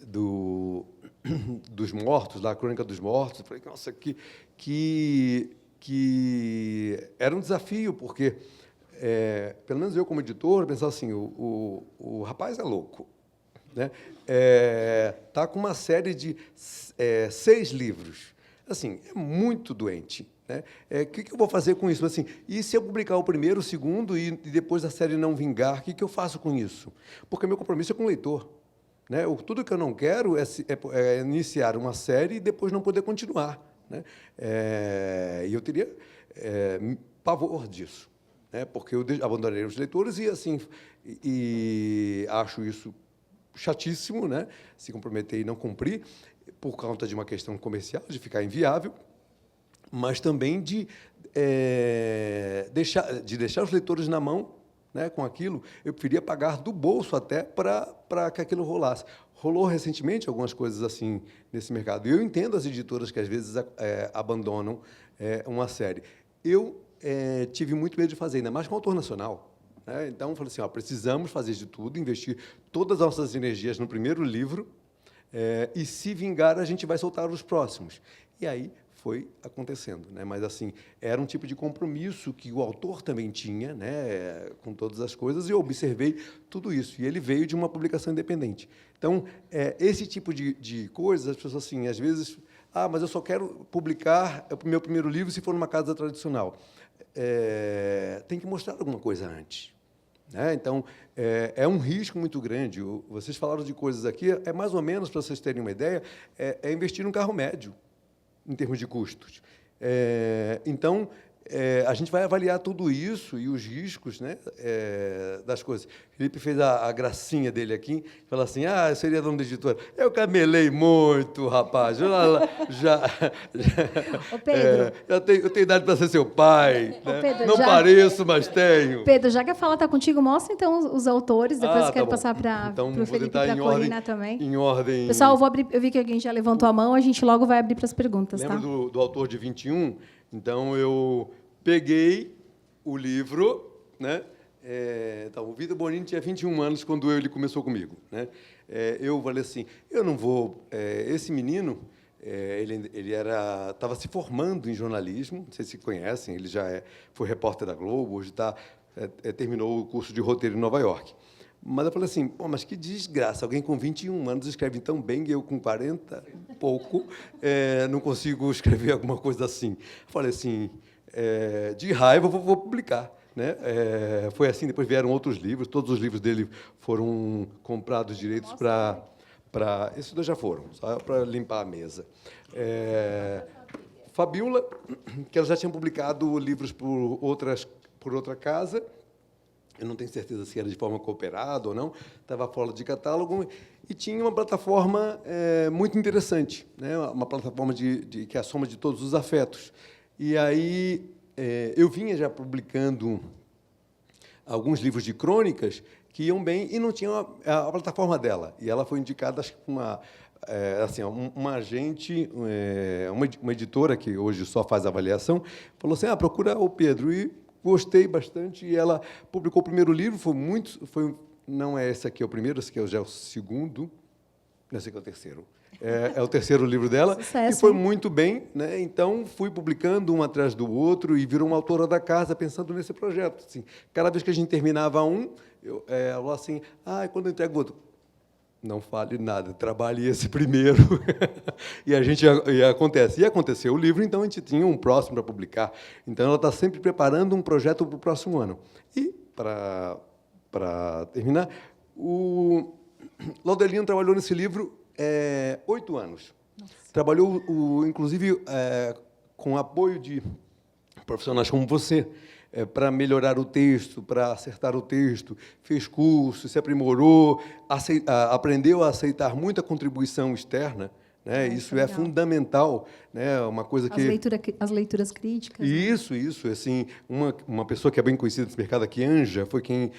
Speaker 3: dos mortos, lá, a Crônica dos Mortos. Eu falei, nossa, que era um desafio, porque, pelo menos eu, como editor, pensava assim, o rapaz é louco, né? Tá com uma série de 6 livros. Assim, é muito doente, né? O que eu vou fazer com isso? Assim, e se eu publicar o primeiro, o segundo, e depois da série não vingar, o que eu faço com isso? Porque meu compromisso é com o leitor, né? Tudo que eu não quero é iniciar uma série e depois não poder continuar, né? E eu teria pavor disso, né? Porque eu abandonei os leitores e acho isso chatíssimo, né? Se comprometer e não cumprir, por conta de uma questão comercial, de ficar inviável, mas também de deixar os leitores na mão, né, com aquilo. Eu preferia pagar do bolso até para que aquilo rolasse. Rolou recentemente algumas coisas assim nesse mercado. E eu entendo as editoras que, às vezes, abandonam uma série. Eu tive muito medo de fazer, ainda mais com autor nacional. Então, eu falei assim, precisamos fazer de tudo, investir todas as nossas energias no primeiro livro, e, se vingar, a gente vai soltar os próximos. E aí foi acontecendo, né? Mas, assim, era um tipo de compromisso que o autor também tinha, né, com todas as coisas, e eu observei tudo isso. E ele veio de uma publicação independente. Então, esse tipo de coisas, as pessoas, assim, às vezes, mas eu só quero publicar o meu primeiro livro se for numa casa tradicional. Tem que mostrar alguma coisa antes, né? Então, é um risco muito grande. Vocês falaram de coisas aqui, mais ou menos, para vocês terem uma ideia, investir num carro médio, em termos de custos. Então, a gente vai avaliar tudo isso e os riscos, né, das coisas. Felipe fez a gracinha dele aqui, falou assim, eu seria dono da editora. Eu camelei muito, rapaz.
Speaker 1: Ô, Pedro.
Speaker 3: Eu tenho idade para ser seu pai.
Speaker 1: Ô,
Speaker 3: Né?
Speaker 1: Pedro,
Speaker 3: Não pareço, mas tenho.
Speaker 1: Pedro, já que a fala está contigo, mostra então os autores, depois eu quero
Speaker 3: bom.
Speaker 1: passar para
Speaker 3: Então,
Speaker 1: o
Speaker 3: vou
Speaker 1: Felipe
Speaker 3: tentar
Speaker 1: para coordenar também.
Speaker 3: Em ordem...
Speaker 1: Pessoal, eu vi que alguém já levantou a mão, a gente logo vai abrir para as perguntas,
Speaker 3: Lembra
Speaker 1: tá?
Speaker 3: do autor de 21? Então, eu peguei o livro, né? Então, o Vitor Bonini tinha 21 anos quando ele começou comigo, né? Eu falei assim, eu não vou... esse menino, ele estava se formando em jornalismo, não sei se conhecem, ele já foi repórter da Globo, hoje terminou o curso de roteiro em Nova York. Mas eu falei assim, pô, mas que desgraça, alguém com 21 anos escreve tão bem, e eu com 40 e pouco não consigo escrever alguma coisa assim. Eu falei assim, de raiva, eu vou publicar. Né? Foi assim, depois vieram outros livros, todos os livros dele foram comprados direitos para... Esses dois já foram, só para limpar a mesa. Fabiola, que ela já tinha publicado livros por outra casa, eu não tenho certeza se era de forma cooperada ou não, estava fora de catálogo, e tinha uma plataforma muito interessante, né? Uma plataforma que é a soma de todos os afetos. E aí eu vinha já publicando alguns livros de crônicas que iam bem e não tinha a plataforma dela. E ela foi indicada, acho que uma agente, uma editora que hoje só faz avaliação, falou assim, procura o Pedro. E gostei bastante, e ela publicou o primeiro livro, não é esse aqui o primeiro, esse aqui já é o segundo, esse aqui é o terceiro. É o terceiro livro dela,
Speaker 1: Sucesso,
Speaker 3: e foi
Speaker 1: hein?
Speaker 3: muito bem, né? Então, fui publicando um atrás do outro e virou uma autora da casa pensando nesse projeto. Assim, cada vez que a gente terminava ela falou assim, quando eu entrego outro? Não fale nada, trabalhe esse primeiro. E acontece. E aconteceu o livro, então a gente tinha um próximo para publicar. Então, ela está sempre preparando um projeto para o próximo ano. E, para terminar, o Laudelino trabalhou nesse livro 8 anos. Nossa. Trabalhou, inclusive, com apoio de profissionais como você, para melhorar o texto, para acertar o texto, fez curso, se aprimorou, aprendeu a aceitar muita contribuição externa, né? Isso é fundamental, né? Uma coisa que
Speaker 1: as leituras críticas.
Speaker 3: Isso, assim, uma pessoa que é bem conhecida nesse mercado aqui, Anja, foi quem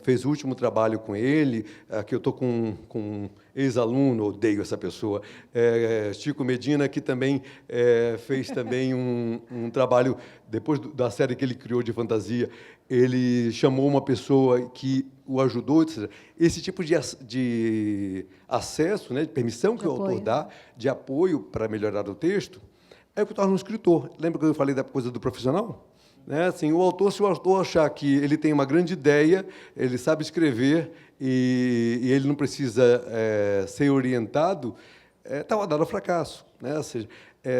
Speaker 3: fez o último trabalho com ele. Aqui eu estou com um ex-aluno, odeio essa pessoa, Chico Medina, que também fez também um trabalho depois da série que ele criou de fantasia. Ele chamou uma pessoa que o ajudou, etc. Esse tipo de acesso, né, de permissão que o autor dá, de apoio para melhorar o texto, é o que torna um escritor. Lembra que eu falei da coisa do profissional? Né? Assim, se o autor achar que ele tem uma grande ideia, ele sabe escrever e ele não precisa ser orientado, está fadado ao fracasso. Né? Ou seja,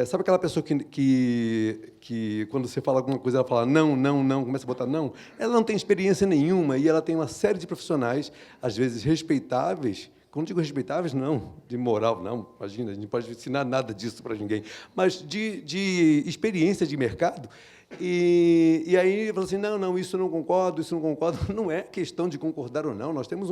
Speaker 3: sabe aquela pessoa que quando você fala alguma coisa, ela fala não, começa a botar não? Ela não tem experiência nenhuma e ela tem uma série de profissionais, às vezes respeitáveis. Quando digo respeitáveis, não, de moral, não, imagina, a gente não pode ensinar nada disso para ninguém, mas de experiência de mercado. E aí, fala assim, não, isso eu não concordo, isso eu não concordo. Não é questão de concordar ou não, nós temos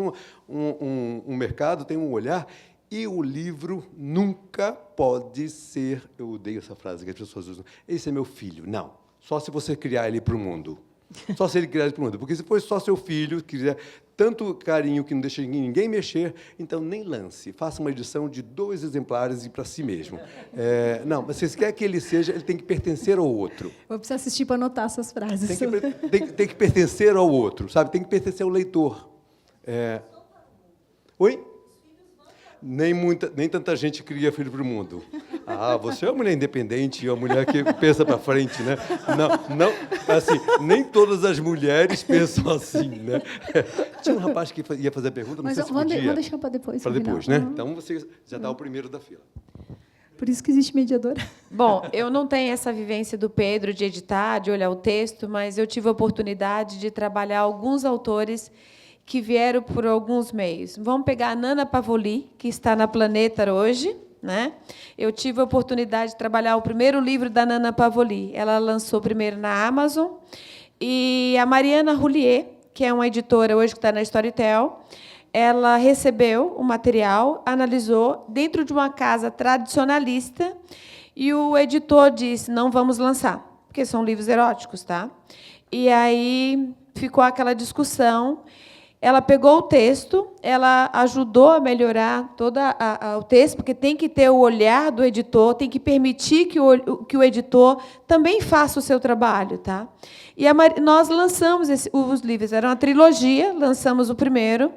Speaker 3: um mercado, tem um olhar. E o livro nunca pode ser... Eu odeio essa frase que as pessoas usam. Esse é meu filho. Não. Só se você criar ele para o mundo. Só se ele criar ele para o mundo. Porque se for só seu filho, que quiser tanto carinho que não deixa ninguém mexer, então nem lance. Faça uma edição de 2 exemplares e para si mesmo. Não, mas se você quer que ele seja, ele tem que pertencer ao outro.
Speaker 1: Vou precisar assistir para anotar essas frases.
Speaker 3: Tem que pertencer ao outro, sabe? Tem que pertencer ao leitor. Oi? Nem tanta gente cria filho para o mundo. Você é uma mulher independente, uma mulher que pensa para frente, né? Não, assim, nem todas as mulheres pensam assim, né? Tinha um rapaz que ia fazer a pergunta, não sei se podia.
Speaker 1: Vou deixar para depois.
Speaker 3: Para depois, né? Então, você já dá o primeiro da fila.
Speaker 1: Por isso que existe mediadora.
Speaker 2: Bom, eu não tenho essa vivência do Pedro de editar, de olhar o texto, mas eu tive a oportunidade de trabalhar alguns autores que vieram por alguns meios. Vamos pegar a Nana Pavoli, que está na Planeta hoje, né? Eu tive a oportunidade de trabalhar o primeiro livro da Nana Pavoli. Ela lançou primeiro na Amazon, e a Mariana Roulier, que é uma editora hoje que está na Storytel, ela recebeu o material, analisou dentro de uma casa tradicionalista, e o editor disse: não vamos lançar, porque são livros eróticos, tá? E aí ficou aquela discussão. Ela pegou o texto, ela ajudou a melhorar todo o texto, porque tem que ter o olhar do editor, tem que permitir que o editor também faça o seu trabalho. Tá? E nós lançamos os livros, era uma trilogia, lançamos o primeiro,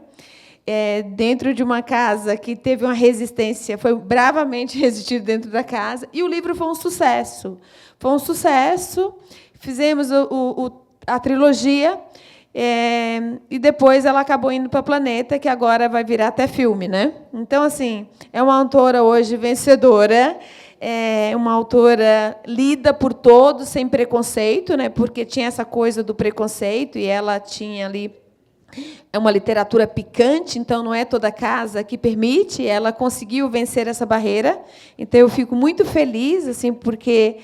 Speaker 2: dentro de uma casa que teve uma resistência, foi bravamente resistido dentro da casa, e o livro foi um sucesso. Foi um sucesso, fizemos a trilogia, e depois ela acabou indo para Planeta, que agora vai virar até filme, né? Então, assim, é uma autora hoje vencedora, uma autora lida por todos, sem preconceito, né? Porque tinha essa coisa do preconceito, e ela tinha ali uma literatura picante, então não é toda casa que permite. Ela conseguiu vencer essa barreira. Então eu fico muito feliz, assim, porque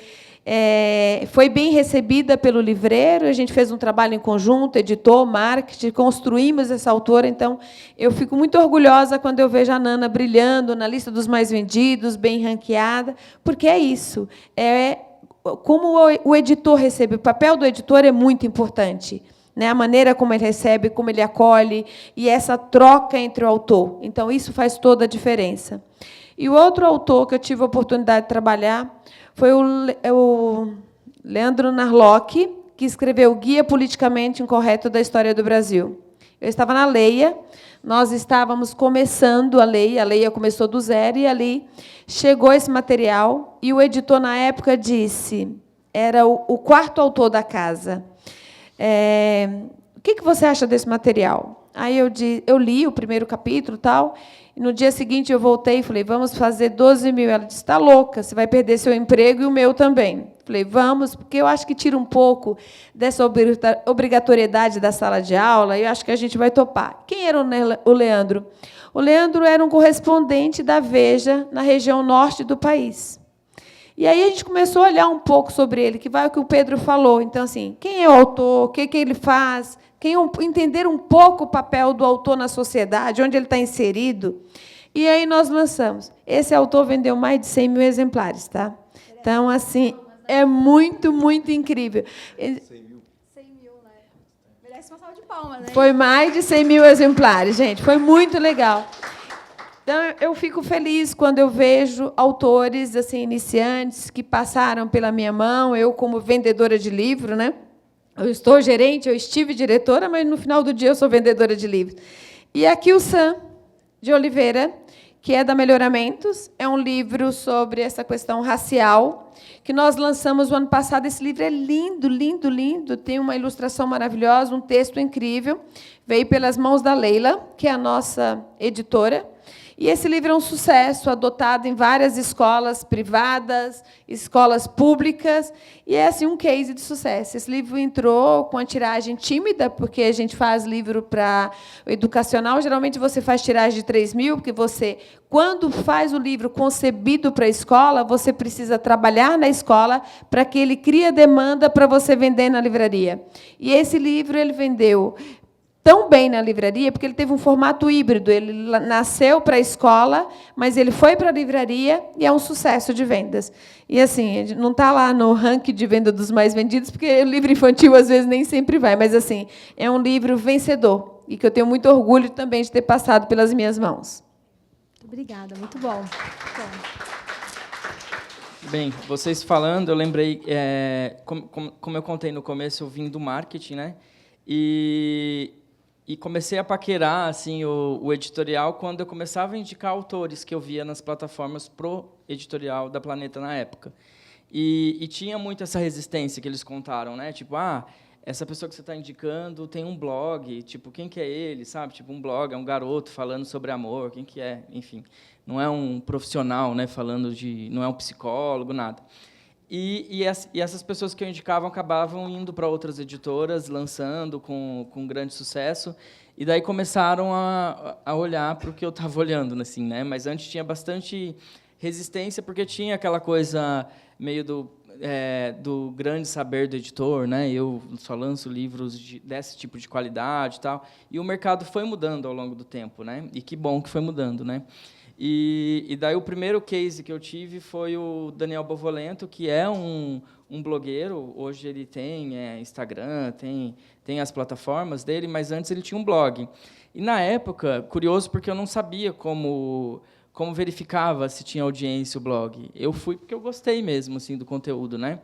Speaker 2: foi bem recebida pelo livreiro, a gente fez um trabalho em conjunto, editor, marketing, construímos essa autora. Então, eu fico muito orgulhosa quando eu vejo a Nana brilhando na lista dos mais vendidos, bem ranqueada, porque é isso. Como o editor recebe, o papel do editor é muito importante, né? A maneira como ele recebe, como ele acolhe, e essa troca entre o autor. Então, isso faz toda a diferença. E o outro autor que eu tive a oportunidade de trabalhar foi o Leandro Narlock, que escreveu o Guia Politicamente Incorreto da História do Brasil. Eu estava na Leia, nós estávamos começando a Leia começou do zero, e ali chegou esse material, e o editor, na época, disse, era o quarto autor da casa, o que você acha desse material? Aí eu li o primeiro capítulo, tal. E no dia seguinte eu voltei e falei: vamos fazer 12 mil. Ela disse: está louca, você vai perder seu emprego e o meu também. Falei: vamos, porque eu acho que tira um pouco dessa obrigatoriedade da sala de aula, e eu acho que a gente vai topar. Quem era o Leandro? O Leandro era um correspondente da Veja na região norte do país. E aí a gente começou a olhar um pouco sobre ele, que vai o que o Pedro falou. Então, assim, quem é o autor, o que ele faz, entender um pouco o papel do autor na sociedade, onde ele está inserido. E aí nós lançamos. Esse autor vendeu mais de 100 mil exemplares. Tá? Então, assim, é muito, muito incrível.
Speaker 1: 100 mil, né? Merece uma salva de palmas, né?
Speaker 2: Foi mais de 100 mil exemplares, gente. Foi muito legal. Então, eu fico feliz quando eu vejo autores assim, iniciantes que passaram pela minha mão, eu como vendedora de livro, né? Eu estou gerente, eu estive diretora, mas no final do dia eu sou vendedora de livros. E aqui o Sam de Oliveira, que é da Melhoramentos, é um livro sobre essa questão racial, que nós lançamos o ano passado. Esse livro é lindo, lindo, lindo, tem uma ilustração maravilhosa, um texto incrível, veio pelas mãos da Leila, que é a nossa editora. E esse livro é um sucesso, adotado em várias escolas privadas, escolas públicas, e é assim, um case de sucesso. Esse livro entrou com a tiragem tímida, porque a gente faz livro para o educacional. Geralmente, você faz tiragem de 3 mil, porque você, quando faz o livro concebido para a escola, você precisa trabalhar na escola para que ele crie demanda para você vender na livraria. E esse livro ele vendeu tão bem na livraria, porque ele teve um formato híbrido. Ele nasceu para a escola, mas ele foi para a livraria e é um sucesso de vendas. E, assim, não está lá no ranking de venda dos mais vendidos, porque o livro infantil, às vezes, nem sempre vai. Mas, assim, é um livro vencedor e que eu tenho muito orgulho também de ter passado pelas minhas mãos.
Speaker 1: Obrigada, muito bom.
Speaker 4: Bem, vocês falando, eu lembrei, como eu contei no começo, eu vim do marketing, né? E comecei a paquerar assim, o editorial quando eu começava a indicar autores que eu via nas plataformas pro editorial da Planeta na época. E tinha muito essa resistência que eles contaram, né? Tipo, essa pessoa que você está indicando tem um blog, tipo, quem que é ele, sabe? Tipo, um blog, é um garoto falando sobre amor, quem que é? Enfim, não é um profissional, né? Não é um psicólogo, nada. E essas pessoas que eu indicava acabavam indo para outras editoras, lançando com grande sucesso, e daí começaram a olhar para o que eu estava olhando, assim, né? Mas antes tinha bastante resistência, porque tinha aquela coisa meio do grande saber do editor, né? Eu só lanço livros desse tipo de qualidade e tal. E o mercado foi mudando ao longo do tempo, né? E que bom que foi mudando, né? E daí o primeiro case que eu tive foi o Daniel Bovolento, que é um blogueiro. Hoje ele tem Instagram, tem as plataformas dele, mas antes ele tinha um blog. E, na época, curioso, porque eu não sabia como verificava se tinha audiência o blog. Eu fui porque eu gostei mesmo assim, do conteúdo, né?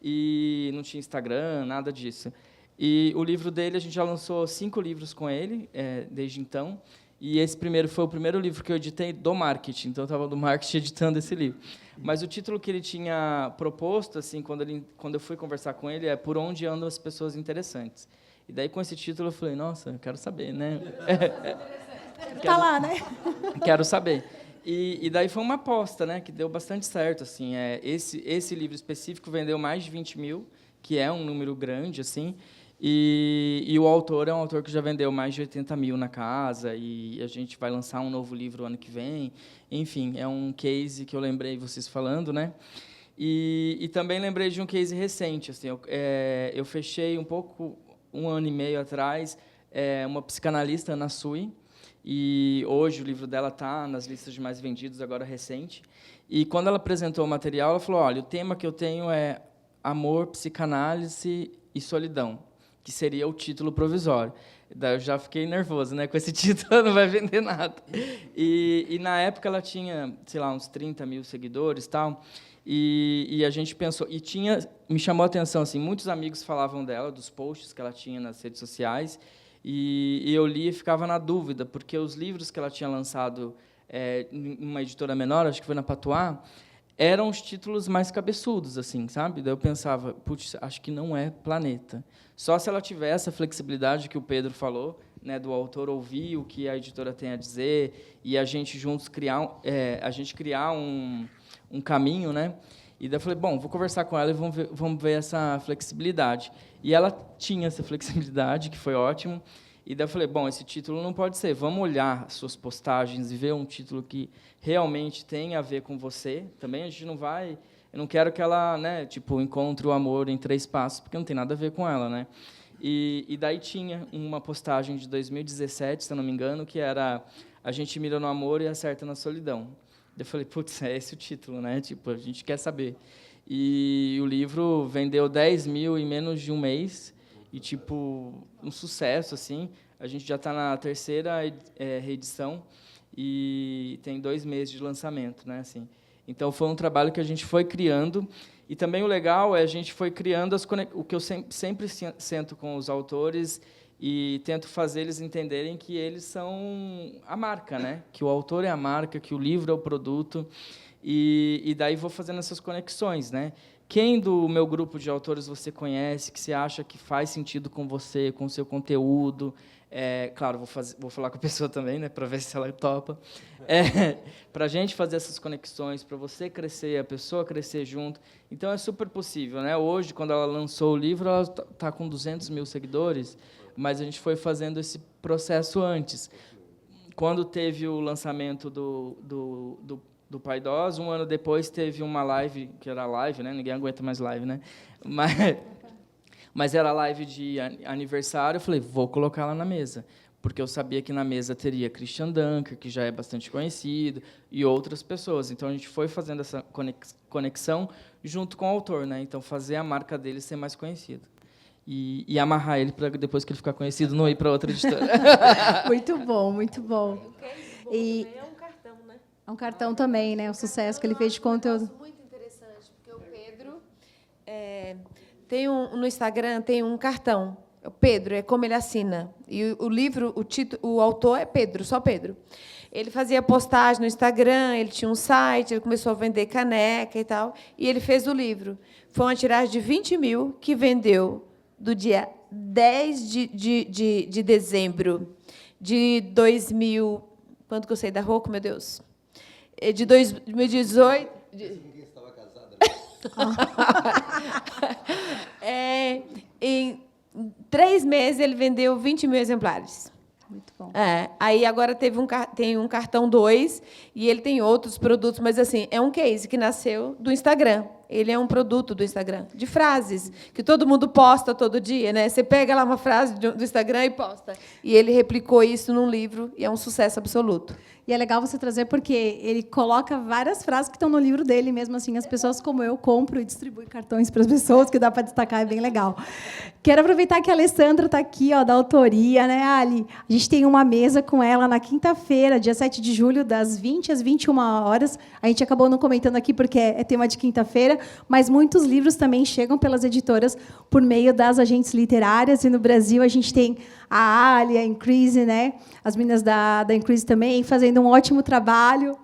Speaker 4: E não tinha Instagram, nada disso. E o livro dele, a gente já lançou 5 livros com ele, desde então. E esse primeiro foi o primeiro livro que eu editei do marketing. Então, eu estava do marketing editando esse livro. Mas o título que ele tinha proposto, assim, quando eu fui conversar com ele, é Por Onde Andam as Pessoas Interessantes. E daí, com esse título, eu falei, nossa, eu quero saber, né?
Speaker 1: Tá lá, né?
Speaker 4: Quero saber. E daí foi uma aposta, né, que deu bastante certo. Assim, esse livro específico vendeu mais de 20 mil, que é um número grande, assim. E o autor é um autor que já vendeu mais de 80 mil na casa, e a gente vai lançar um novo livro ano que vem. Enfim, é um case que eu lembrei vocês falando, né? E também lembrei de um case recente. Assim, eu fechei um ano e meio atrás, uma psicanalista, Ana Sui, e hoje o livro dela está nas listas de mais vendidos, agora recente. E, quando ela apresentou o material, ela falou, olha, o tema que eu tenho é amor, psicanálise e solidão, que seria o título provisório. Daí eu já fiquei nervoso, né? Com esse título não vai vender nada. E na época ela tinha, sei lá, uns 30 mil seguidores, tal. E a gente pensou, me chamou a atenção, assim, muitos amigos falavam dela, dos posts que ela tinha nas redes sociais, e eu li e ficava na dúvida, porque os livros que ela tinha lançado em uma editora menor, acho que foi na Patois, eram os títulos mais cabeçudos, assim, sabe? Daí eu pensava, putz, acho que não é Planeta. Só se ela tiver essa flexibilidade que o Pedro falou, né, do autor ouvir o que a editora tem a dizer e a gente juntos criar um caminho, né? E daí eu falei, bom, vou conversar com ela e vamos ver essa flexibilidade. E ela tinha essa flexibilidade, que foi ótimo. E daí eu falei, bom, esse título não pode ser. Vamos olhar as suas postagens e ver um título que realmente tem a ver com você. Também a gente não vai... Eu não quero que ela, né, tipo, encontre o amor em 3 passos, porque não tem nada a ver com ela, né? E daí tinha uma postagem de 2017, se eu não me engano, que era A gente mira no amor e acerta na solidão. Eu falei, putz, é esse o título, né? Tipo, a gente quer saber. E o livro vendeu 10 mil em menos de um mês, e, tipo, um sucesso, assim. A gente já está na 3ª reedição e tem 2 meses de lançamento, né? Assim. Então, foi um trabalho que a gente foi criando. E também o legal é a gente foi criando o que eu sempre sento com os autores e tento fazer eles entenderem que eles são a marca, né? Que o autor é a marca, que o livro é o produto. E daí vou fazendo essas conexões, né? Quem do meu grupo de autores você conhece, que você acha que faz sentido com você, com o seu conteúdo? Claro, vou falar com a pessoa também, né, para ver se ela topa. Para a gente fazer essas conexões, para você crescer, a pessoa crescer junto. Então, é super possível, né? Hoje, quando ela lançou o livro, ela está com 200 mil seguidores, mas a gente foi fazendo esse processo antes. Quando teve o lançamento do Paidós, um ano depois teve uma live, que era live, né? Ninguém aguenta mais live, né? Mas era live de aniversário, eu falei, vou colocar ela na mesa, porque eu sabia que na mesa teria Christian Dunker, que já é bastante conhecido, e outras pessoas. Então, a gente foi fazendo essa conexão junto com o autor, né? Então, fazer a marca dele ser mais conhecida. E amarrar ele para, depois que ele ficar conhecido, não ir para outra editora.
Speaker 1: Muito bom, muito bom.
Speaker 5: E é um cartão, né?
Speaker 1: É um cartão também, né? O sucesso que ele fez de conteúdo.
Speaker 5: Muito interessante, porque o Pedro tem no Instagram tem um cartão. O Pedro é como ele assina. E o livro, o autor é Pedro, só Pedro. Ele fazia postagem no Instagram, ele tinha um site, ele começou a vender caneca e tal, e ele fez o livro. Foi uma tiragem de 20 mil que vendeu do dia 10 de dezembro de 2000... Quanto que eu saí da Rocco, meu Deus? De 2018...
Speaker 3: Ninguém estava casada.
Speaker 5: Em 3 meses, ele vendeu 20 mil exemplares.
Speaker 1: Muito bom.
Speaker 5: Aí agora tem um cartão 2 e ele tem outros produtos, mas assim, é um case que nasceu do Instagram. Ele é um produto do Instagram, de frases, que todo mundo posta todo dia, né? Você pega lá uma frase do Instagram e posta. E ele replicou isso num livro e é um sucesso absoluto.
Speaker 1: E é legal você trazer porque ele coloca várias frases que estão no livro dele, mesmo assim, as pessoas como eu compro e distribuo cartões para as pessoas, que dá para destacar, é bem legal. Quero aproveitar que a Alessandra está aqui, ó, da autoria, né, Ali? A gente tem uma mesa com ela na quinta-feira, dia 7 de julho, das 20 às 21 horas. A gente acabou não comentando aqui porque é tema de quinta-feira, mas muitos livros também chegam pelas editoras por meio das agentes literárias, e no Brasil a gente tem a Ali, a Increase, né? As meninas da Increase também, fazendo um ótimo trabalho.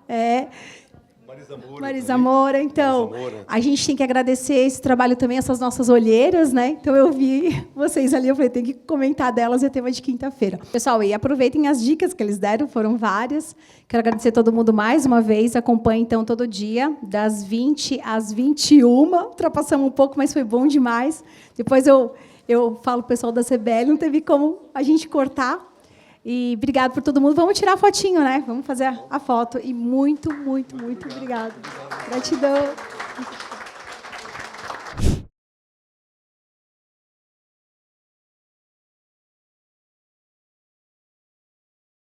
Speaker 1: Marisa Moura. Então,
Speaker 3: Marisa Moura.
Speaker 1: a gente tem que agradecer esse trabalho também, essas nossas olheiras, né? Então, eu vi vocês ali, eu falei, tem que comentar delas, é tema de quinta-feira. Pessoal, e aproveitem as dicas que eles deram, foram várias. Quero agradecer a todo mundo mais uma vez. Acompanhe, então, todo dia, das 20 às 21. Ultrapassamos um pouco, mas foi bom demais. Depois eu falo para o pessoal da CBL, não teve como a gente cortar. E obrigado por todo mundo. Vamos tirar a fotinho, né? Vamos fazer a foto. E muito, muito, muito obrigado. Gratidão.